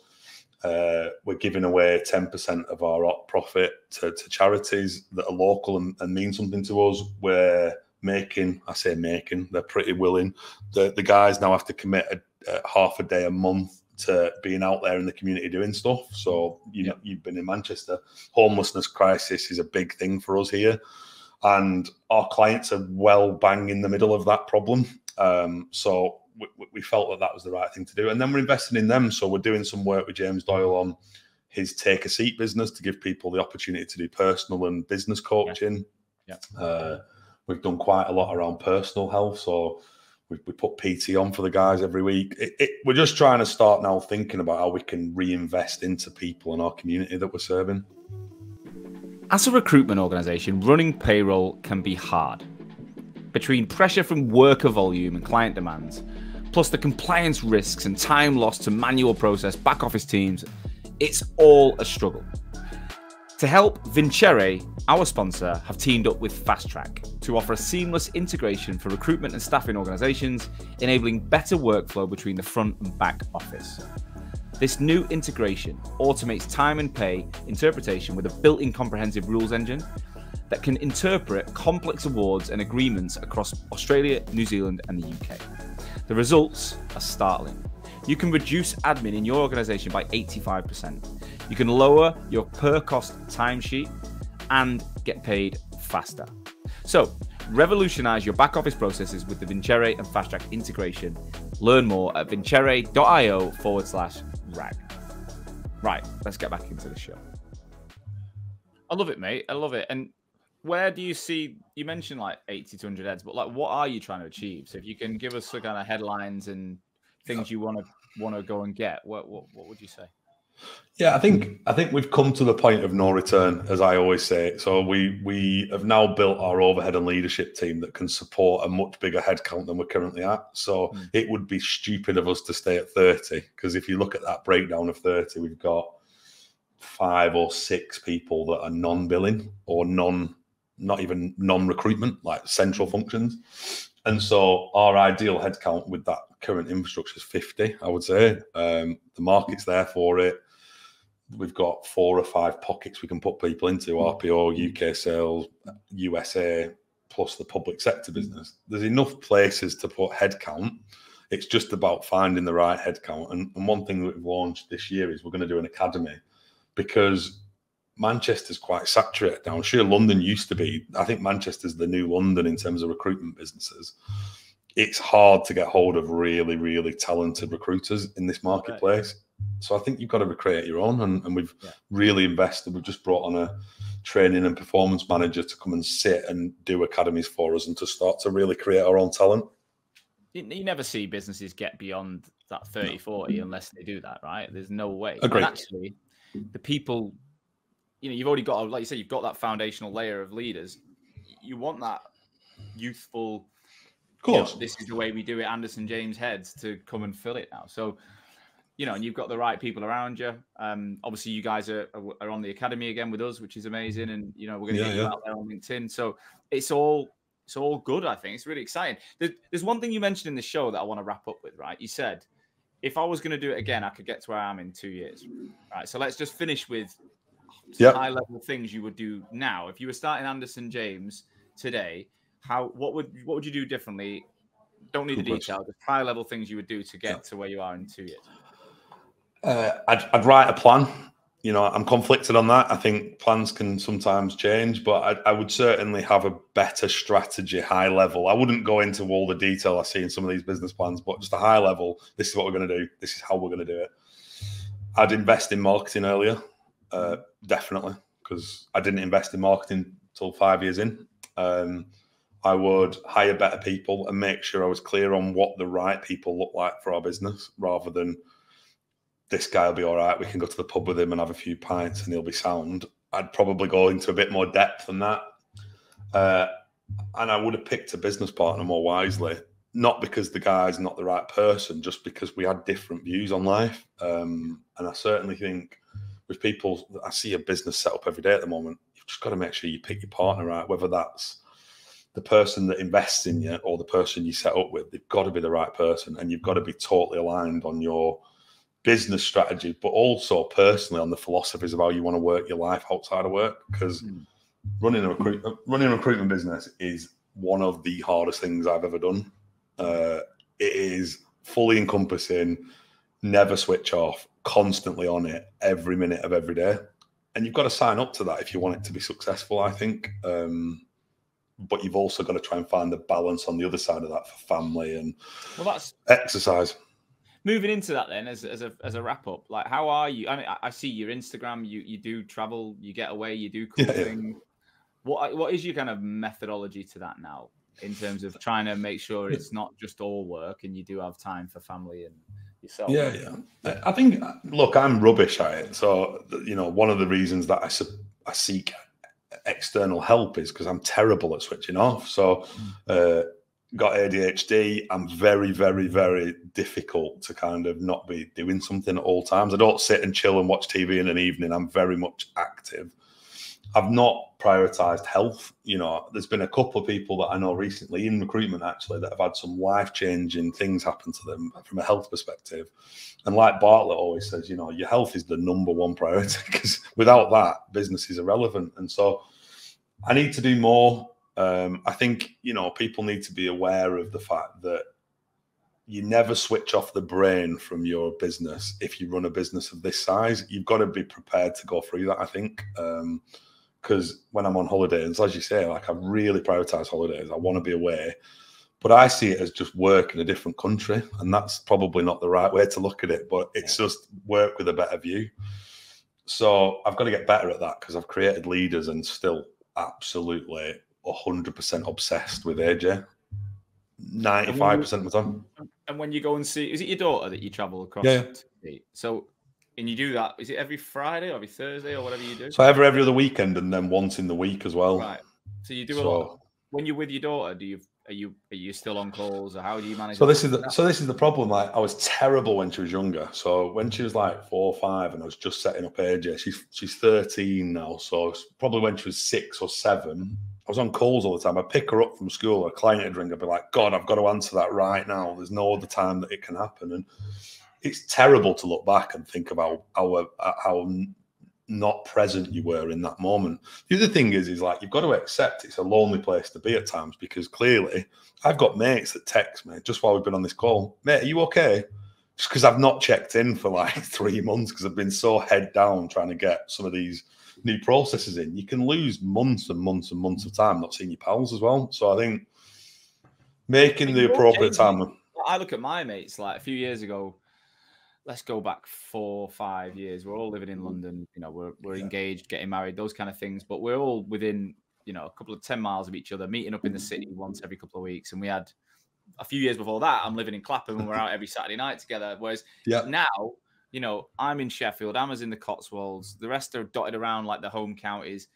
we're giving away 10% of our op profit to charities that are local and mean something to us. We're making, they're pretty willing. The guys now have to commit a half a day a month to being out there in the community doing stuff. So, you know, you've been in Manchester. Homelessness crisis is a big thing for us here. And our clients are well bang in the middle of that problem. So we felt that was the right thing to do. And then we're investing in them. So we're doing some work with James Doyle on his Take a Seat business to give people the opportunity to do personal and business coaching. We've done quite a lot around personal health. So we put PT on for the guys every week. We're just trying to start now thinking about how we can reinvest into people in our community that we're serving. As a recruitment organisation, running payroll can be hard. Between pressure from worker volume and client demands, plus the compliance risks and time lost to manual process back office teams, it's all a struggle. To help, Vincere, our sponsor, have teamed up with Fast Track to offer a seamless integration for recruitment and staffing organisations, enabling better workflow between the front and back office. This new integration automates time and pay interpretation with a built-in comprehensive rules engine that can interpret complex awards and agreements across Australia, New Zealand, and the UK. The results are startling. You can reduce admin in your organization by 85%. You can lower your per-cost timesheet and get paid faster. So, revolutionize your back office processes with the Vincere and Fast Track integration. Learn more at vincere.io/rag. Right, let's get back into the show. I love it, mate. I love it. And where do you see, you mentioned like 80 to 100 heads, but like what are you trying to achieve? So if you can give us some kind of headlines and things you want to go and get, what would you say? Yeah, I think we've come to the point of no return, as I always say. So we have now built our overhead and leadership team that can support a much bigger headcount than we're currently at. So it would be stupid of us to stay at 30, because if you look at that breakdown of 30, we've got 5 or 6 people that are non-billing or not even non-recruitment, like central functions. And so our ideal headcount with that current infrastructure is 50, I would say. The market's there for it. We've got 4 or 5 pockets we can put people into: RPO, UK sales, USA, plus the public sector business. There's enough places to put headcount. It's just about finding the right headcount. And one thing that we've launched this year is we're going to do an academy, because Manchester's quite saturated now. I'm sure London used to be. I think Manchester's the new London in terms of recruitment businesses. It's hard to get hold of really, really talented recruiters in this marketplace. Right. So I think you've got to recreate your own, and we've really invested. We've just brought on a training and performance manager to come and sit and do academies for us and to start to really create our own talent. You never see businesses get beyond that 30, 40 unless they do that, right? There's no way. Agreed. And actually, the people, you've already got, like you said, you've got that foundational layer of leaders. You want that youthful, of course, this is the way we do it, Anderson James heads to come and fill it now. So, and you've got the right people around you. Obviously, you guys are on the academy again with us, which is amazing. And, we're going to get you out there on LinkedIn. So it's all good, I think. It's really exciting. There's one thing you mentioned in the show that I want to wrap up with, right? You said, if I was going to do it again, I could get to where I am in 2 years. Right. So let's just finish with high-level things you would do now. If you were starting Anderson James today, what would you do differently? Don't need the detail, just high-level things you would do to get to where you are in 2 years. I'd write a plan. I'm conflicted on that. I think plans can sometimes change, but I would certainly have a better strategy, high level. I wouldn't go into all the detail I see in some of these business plans, but just a high level. This is what we're going to do. This is how we're going to do it. I'd invest in marketing earlier, definitely, because I didn't invest in marketing until 5 years in. I would hire better people and make sure I was clear on what the right people look like for our business, rather than this guy will be all right, we can go to the pub with him and have a few pints and he'll be sound. I'd probably go into a bit more depth than that. And I would have picked a business partner more wisely, not because the guy's not the right person, just because we had different views on life. And I certainly think with people, I see a business set up every day at the moment, you've just got to make sure you pick your partner right, whether that's the person that invests in you or the person you set up with. They've got to be the right person, and you've got to be totally aligned on your business strategy, but also personally on the philosophies of how you want to work your life outside of work. Because running a recruitment business is one of the hardest things I've ever done. It is fully encompassing, never switch off, constantly on it, every minute of every day. And you've got to sign up to that if you want it to be successful, I think. But you've also got to try and find the balance on the other side of that for family and exercise. Moving into that then, as a wrap up, like, how are you? I mean, I see your Instagram. You do travel, you get away, you do cool things. What is your kind of methodology to that now, in terms of trying to make sure it's not just all work and you do have time for family and yourself? I think, look, I'm rubbish at it. So one of the reasons that I seek external help is because I'm terrible at switching off. So. Got ADHD. I'm very, very, very difficult to kind of not be doing something at all times. I don't sit and chill and watch TV in an evening. I'm very much active. I've not prioritized health. You know, there's been a couple of people that I know recently in recruitment actually that have had some life-changing things happen to them from a health perspective. And like Bartlett always says, you know, your health is the number one priority, because without that, business is irrelevant. And so I need to do more. I think, you know, people need to be aware of the fact that you never switch off the brain from your business. If you run a business of this size, you've got to be prepared to go through that, I think. Because when I'm on holidays, as you say, like I really prioritize holidays. I want to be away, but I see it as just work in a different country. And that's probably not the right way to look at it, but it's just work with a better view. So I've got to get better at that, because I've created leaders and still absolutely 100% obsessed with AJ. 95% of the time. And when you go and see, is it your daughter that you travel across? Yeah. To see? So, and you do that, is it every Friday or every Thursday or whatever you do? So every other weekend, and then once in the week as well. Right. So you do a lot. When you're with your daughter, are you still on calls, or how do you manage? So this is the problem. Like, I was terrible when she was younger. So when she was like 4 or 5, and I was just setting up AJ, she's 13 now. So probably when she was 6 or 7, I was on calls all the time. I'd pick her up from school, a client would ring, I'd be like, God, I've got to answer that right now. There's no other time that it can happen. And it's terrible to look back and think about how not present you were in that moment. The other thing is like, you've got to accept it's a lonely place to be at times, because clearly I've got mates that text me just while we've been on this call, mate, are you okay? Just because I've not checked in for like 3 months, because I've been so head down trying to get some of these new processes in. You can lose months and months and months of time not seeing your pals as well. So I think making the appropriate time. I look at my mates, like a few years ago, let's go back 4 or 5 years. We're all living in London. You know, we're engaged, getting married, those kind of things. But we're all within, you know, a couple of 10 miles of each other, meeting up in the city once every couple of weeks. And we had a few years before that, I'm living in Clapham and we're out every Saturday night together. Whereas now, you know, I'm in Sheffield, Emma's in the Cotswolds, the rest are dotted around like the home counties.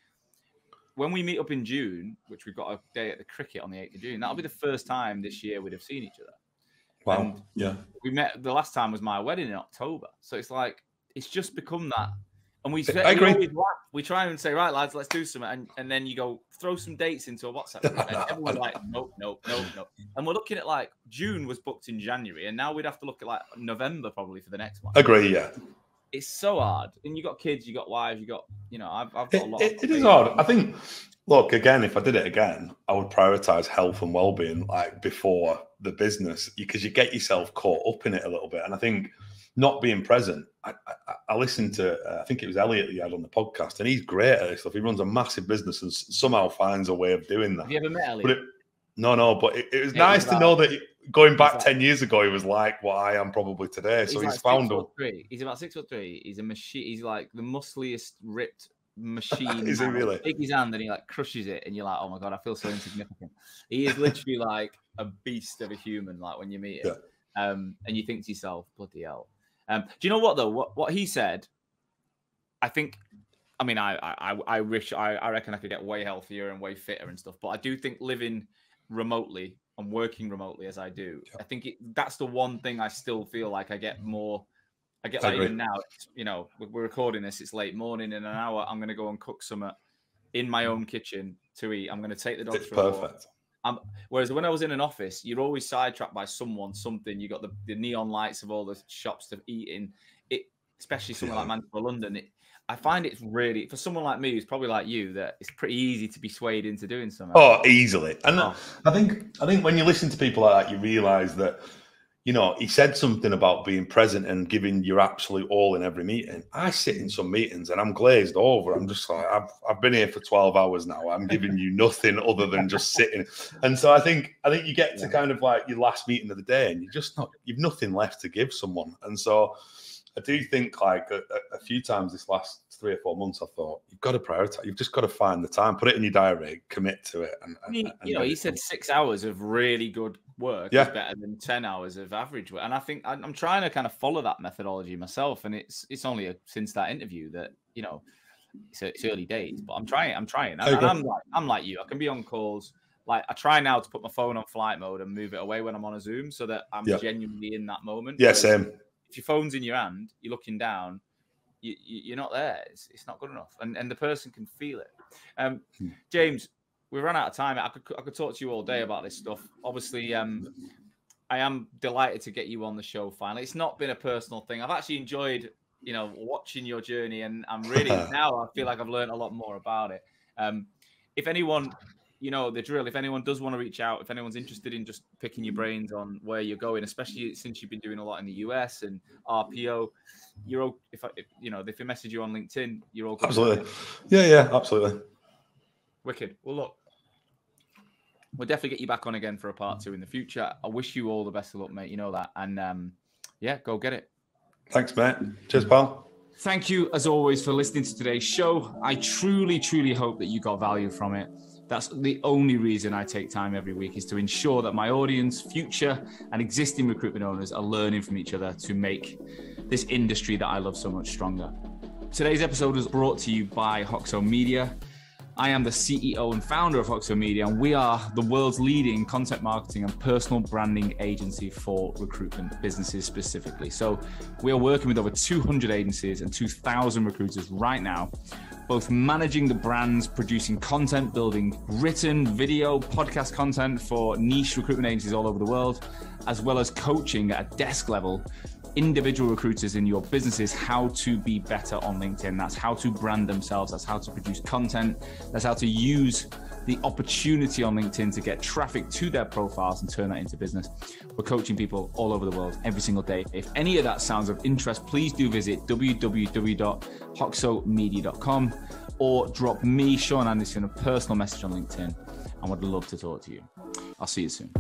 When we meet up in June, which we've got a day at the cricket on the 8th of June, that'll be the first time this year we'd have seen each other. Wow. And we met, the last time was my wedding in October. So it's like, it's just become that. And we always laugh. We try and say, right, lads, let's do something. And then you go, throw some dates into a WhatsApp group. And everyone's like, nope. And we're looking at like June was booked in January. And now we'd have to look at like November probably for the next one. Agree, yeah. It's so hard. And you got kids, you got wives, you got, you know, I've got a lot. It is hard. I think, look, again, if I did it again, I would prioritize health and well-being like before the business, because you get yourself caught up in it a little bit. And I think not being present, I listened to, I think it was Elliot that you had on the podcast, and he's great at this stuff. He runs a massive business and somehow finds a way of doing that. Have you ever met Elliot? But it was nice to know that going back 10 years ago, he was like what I am probably today. So he's found a... He's about 6'3". He's a machine. He's like the muscliest, ripped machine. Is he really? Take his hand and he like crushes it, and you're like, oh my God, I feel so insignificant. He is literally like a beast of a human, like when you meet him. And you think to yourself, bloody hell. Do you know what though? What he said, I think, I mean, I wish, I reckon I could get way healthier and way fitter and stuff, but I do think living remotely and working remotely as I do, I think that's the one thing I still feel like I get more. I get like even now, you know, we're recording this, it's late morning. In an hour, I'm going to go and cook something in my own kitchen to eat. I'm going to take the dogs for a walk. Whereas when I was in an office, you're always sidetracked by something. You got the neon lights of all the shops to eat in. Especially somewhere like Manchester or London. I find it's really, for someone like me who's probably like you, that it's pretty easy to be swayed into doing something. Oh, easily. And I think when you listen to people like that, you realise that, you know, he said something about being present and giving your absolute all in every meeting. I sit in some meetings and I'm glazed over. I'm just like, I've been here for 12 hours now. I'm giving you nothing other than just sitting. And so I think you get to kind of like your last meeting of the day and you've nothing left to give someone. And so I do think like a few times this last 3 or 4 months, I thought, you've got to prioritize. You've just got to find the time, put it in your diary, commit to it. He said 6 hours of really good work is better than 10 hours of average work. And I think I'm trying to kind of follow that methodology myself. And it's only since that interview that, you know, it's early days, but I'm trying. And I'm like you. I can be on calls. Like I try now to put my phone on flight mode and move it away when I'm on a Zoom so that I'm genuinely in that moment. Yeah, same. If your phone's in your hand, you're looking down, you're not there. It's not good enough, and the person can feel it. James, we ran out of time. I could talk to you all day about this stuff. Obviously, I am delighted to get you on the show finally. It's not been a personal thing. I've actually enjoyed, watching your journey, and I'm really now I feel like I've learned a lot more about it. If anyone, the drill, if anyone does want to reach out, if anyone's interested in just picking your brains on where you're going, especially since you've been doing a lot in the US and RPO, if they message you on LinkedIn, you're all good. Absolutely. Yeah, absolutely. Wicked. Well, look, we'll definitely get you back on again for a part 2 in the future. I wish you all the best of luck, mate. You know that. And go get it. Thanks, mate. Cheers, pal. Thank you, as always, for listening to today's show. I truly, truly hope that you got value from it. That's the only reason I take time every week, is to ensure that my audience, future and existing recruitment owners, are learning from each other to make this industry that I love so much stronger. Today's episode is brought to you by Voxel Media. I am the CEO and founder of Voxel Media, and we are the world's leading content marketing and personal branding agency for recruitment businesses specifically. So we are working with over 200 agencies and 2,000 recruiters right now, both managing the brands, producing content, building written, video, podcast content for niche recruitment agencies all over the world, as well as coaching at a desk level individual recruiters in your businesses how to be better on LinkedIn. That's how to brand themselves. That's how to produce content. That's how to use the opportunity on LinkedIn to get traffic to their profiles and turn that into business. We're coaching people all over the world every single day. If any of that sounds of interest, please do visit www.voxelmedia.com or drop me, Sean Anderson, a personal message on LinkedIn. I would love to talk to you. I'll see you soon.